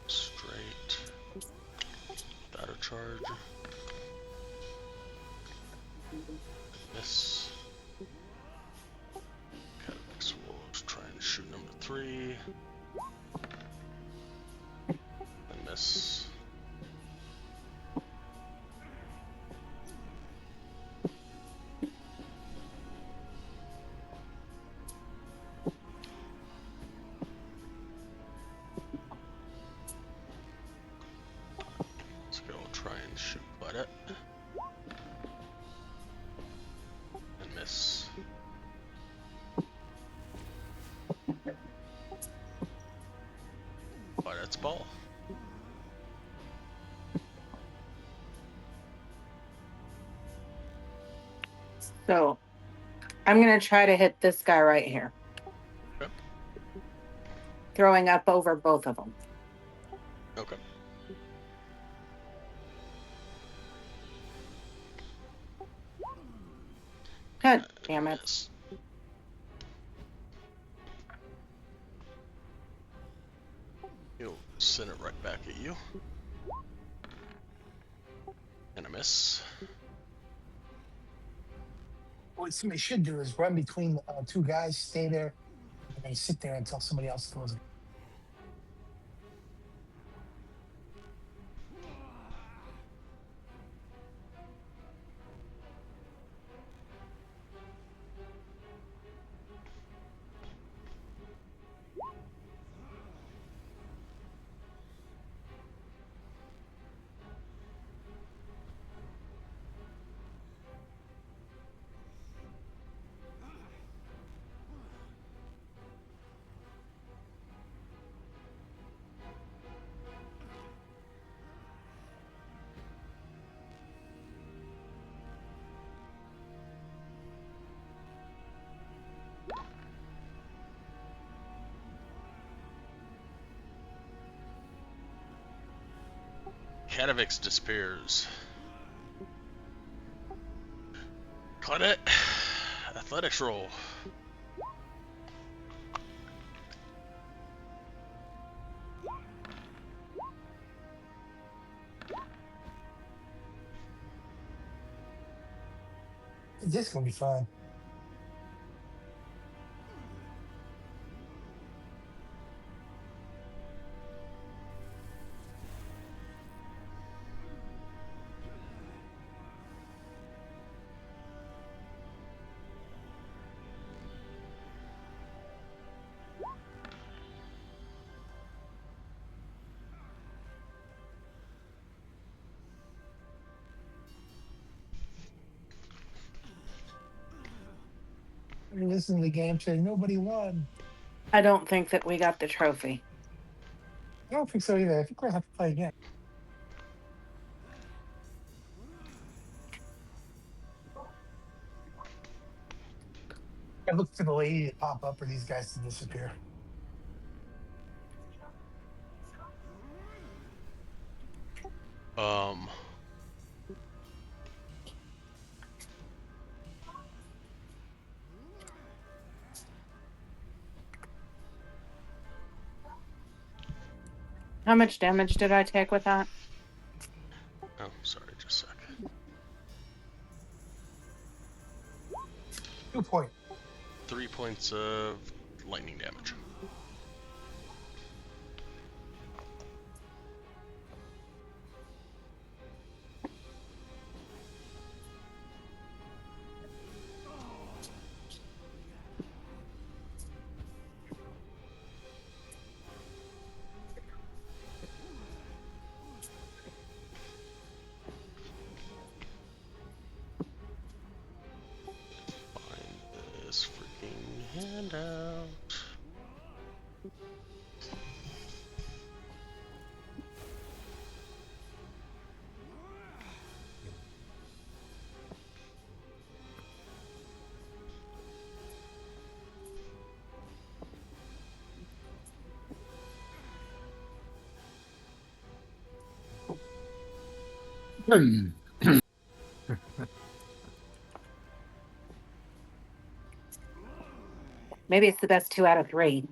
Straight. Batter charge. Miss. Katavix will try and shoot number 3. And miss. Let's go try and shoot Claudette. And miss. Claudette's ball. So I'm going to try to hit this guy right here. Okay. Throwing up over both of them. Okay. God damn it. Miss. He'll send it right back at you. And a miss. What somebody should do is run between two guys, stay there, and they sit there until somebody else throws it. Katavix disappears. Claudette, athletics roll. This is gonna be fun. listen to the game saying nobody won. I don't think that we got the trophy. I don't think so either. I think we'll have to play again. I look for the lady to pop up or these guys to disappear. How much damage did I take with that? Oh, sorry, just a sec. 2 point. 3 points of lightning damage. Find this freaking handout. Maybe it's the best 2 out of 3.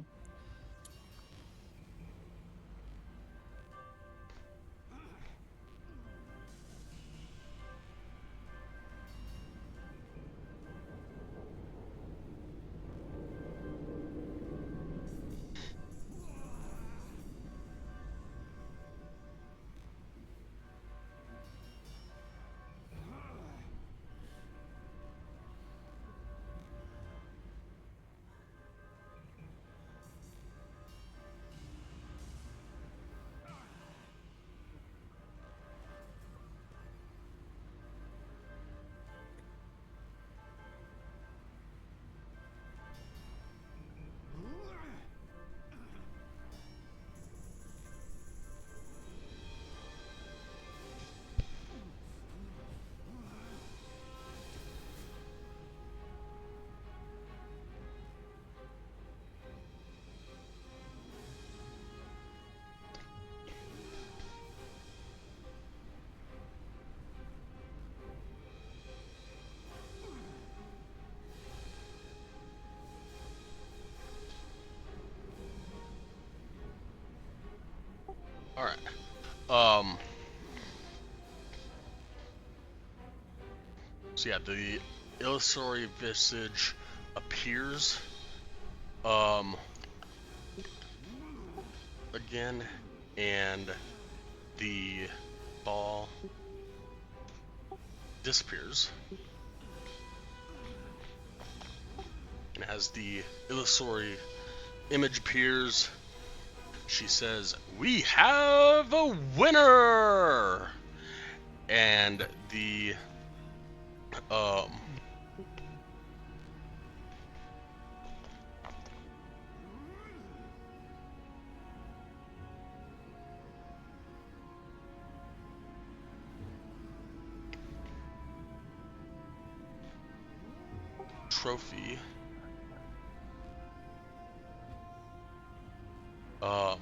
All right. So yeah, the illusory visage appears again, and the ball disappears. And as the illusory image appears, she says, "We have a winner!" And the trophy oh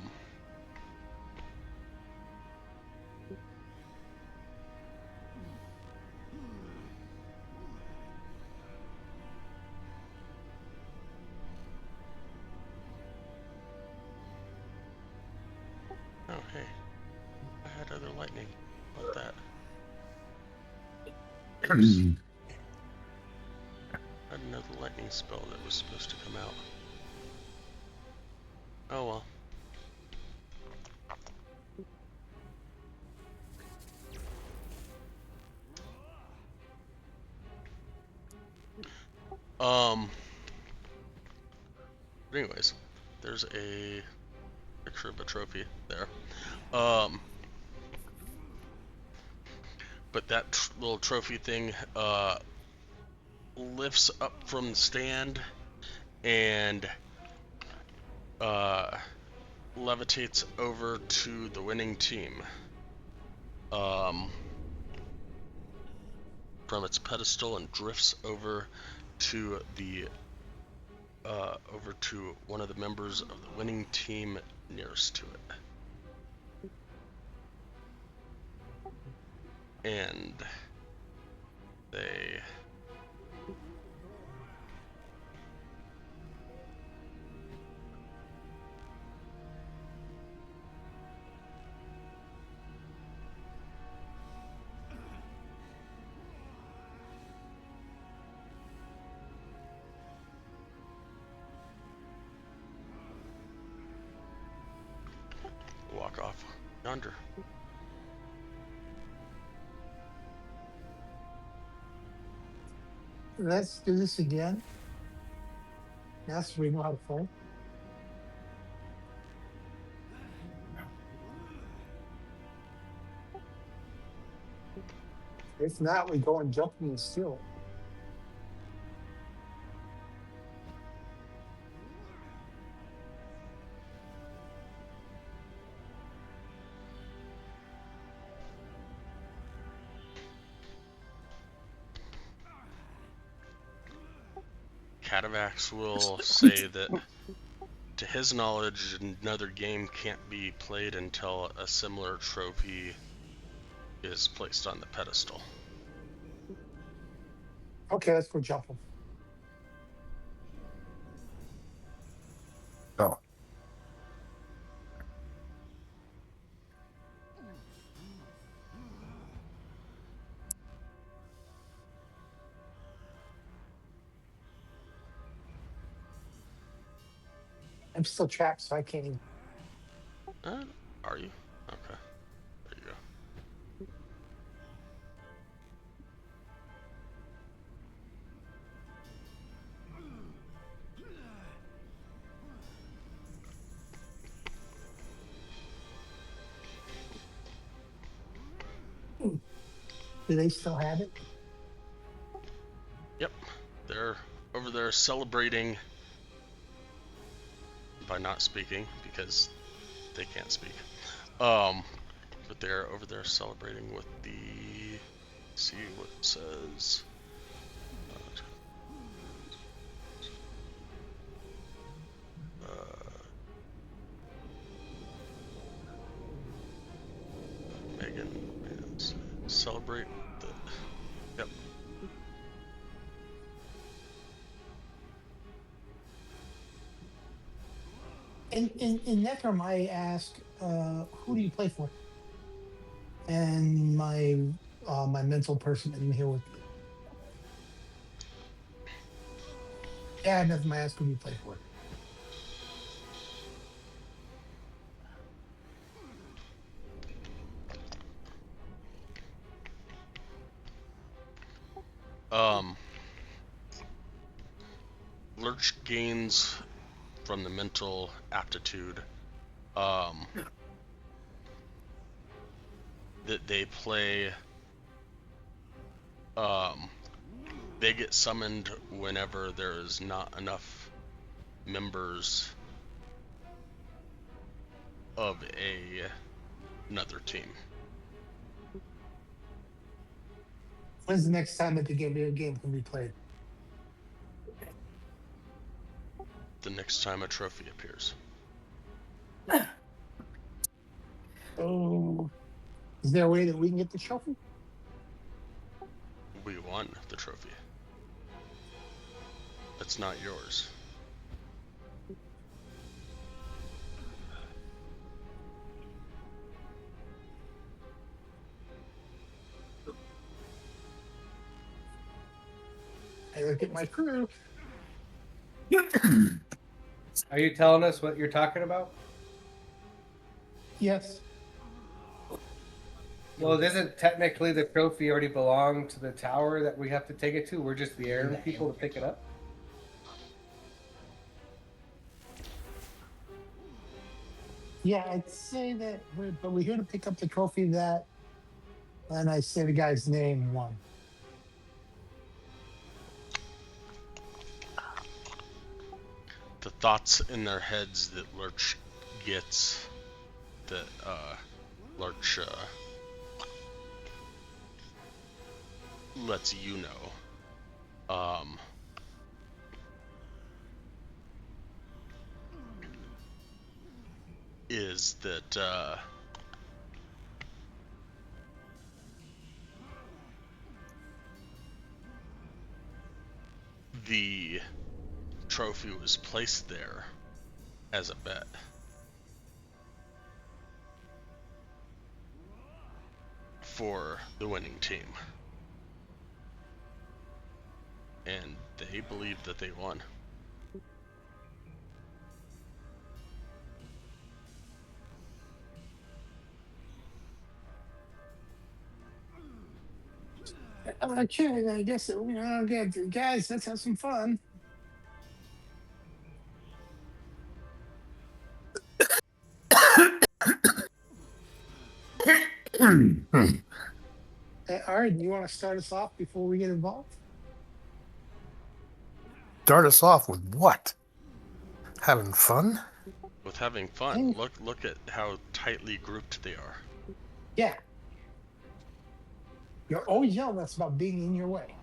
hey, I had other lightning. How about that? Oops. I had another lightning spell that was supposed to come out. Oh well. But anyways, there's a picture of a trophy there. But that little trophy thing lifts up from the stand and levitates over to the winning team. From its pedestal and drifts over to one of the members of the winning team nearest to it. And they walk off yonder. Let's do this again. Yes, we know how to fight. If not, we go and jump and steal it. Catavax will say that, to his knowledge, another game can't be played until a similar trophy is placed on the pedestal. Okay, let's go jump them. Oh. I'm still trapped, so I can't even. Are you? Okay. There you go. Do they still have it? Yep. They're over there celebrating by not speaking because they can't speak. But they're over there celebrating with the. Let's see what it says. Megan, celebrate the. Yep. In Necrom, I ask, who do you play for? And my mental person in here with me. Yeah, that's my ask, who do you play for? Lurch gains from the mental aptitude that they play. They get summoned whenever there is not enough members of another team. When's the next time that the game can be played? The next time a trophy appears. Oh, is there a way that we can get the trophy? We won the trophy. It's not yours. I look at my crew. Are you telling us what you're talking about? Yes. Well, doesn't technically the trophy already belong to the tower that we have to take it to? We're just the errand people to pick it up? Yeah, I'd say that, but we're here to pick up the trophy that, and I say the guy's name won. thoughts in their heads that Lurch gets, that Lurch lets you know. Is that the trophy was placed there as a bet. For the winning team. And they believe that they won. Okay, I guess guys, let's have some fun. All right, do you want to start us off before we get involved? Start us off with what? Having fun? With having fun. Look at how tightly grouped they are. Yeah. You're always yelling at us about being in your way.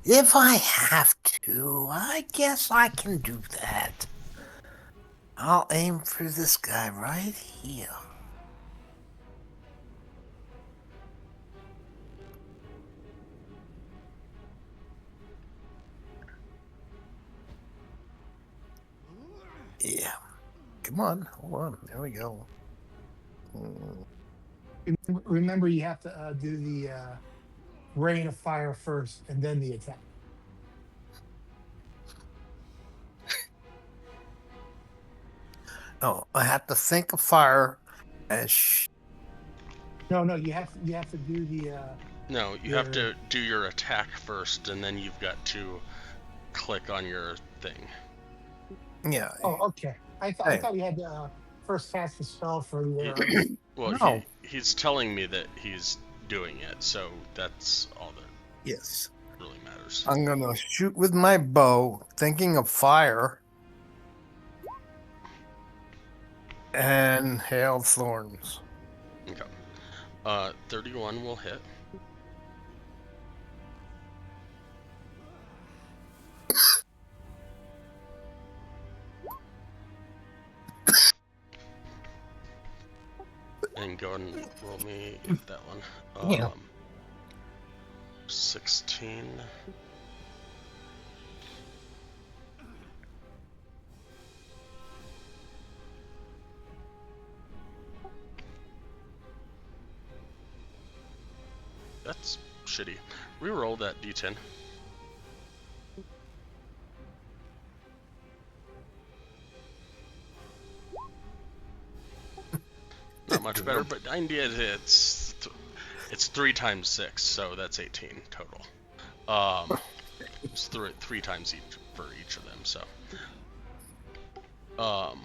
If I have to, I guess I can do that. I'll aim for this guy right here. Yeah. Come on. Hold on. There we go. Remember, you have to do the rain of fire first and then the attack. No, I have to think of fire and No, you have to do the No, you have to do your attack first, and then you've got to click on your thing. yeah. Oh, okay. I thought you had to first cast the spell for the arrow. Well, No. he's telling me that he's doing it, so that's all that Yes. really matters. I'm gonna shoot with my bow, thinking of fire. And hail of thorns. Okay. 31 will hit. And go ahead and roll me that one. Yeah. 16. That's shitty. Reroll that d10. Not much better, but it's 3 times 6, so that's 18 total. It's three times each for each of them. So, all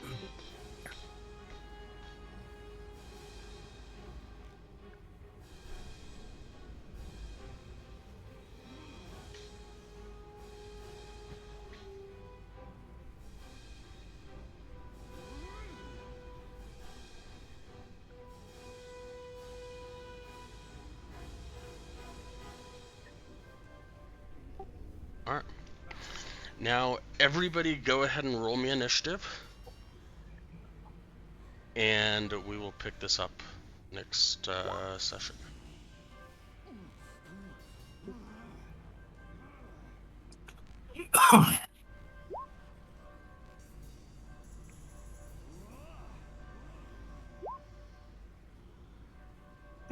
right. Now, everybody go ahead and roll me initiative. And we will pick this up next session.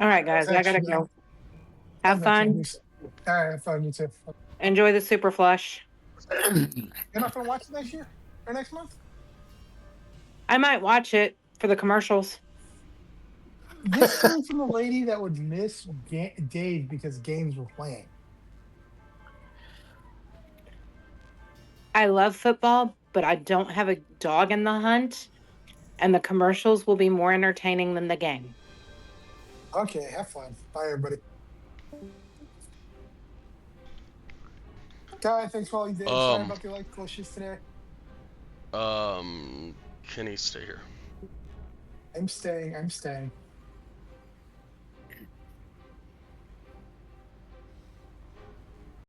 All right, guys, I gotta go. Have fun. All right, have fun. You too. Enjoy the super flush. You're not gonna watch it next year or next month? I might watch it for the commercials. This comes from a lady that would miss days because games were playing. I love football, but I don't have a dog in the hunt, and the commercials will be more entertaining than the game. Okay, have fun. Bye, everybody. Guy, thanks for all you did. Sorry Um, about the electrical issues today. Can he stay here? I'm staying.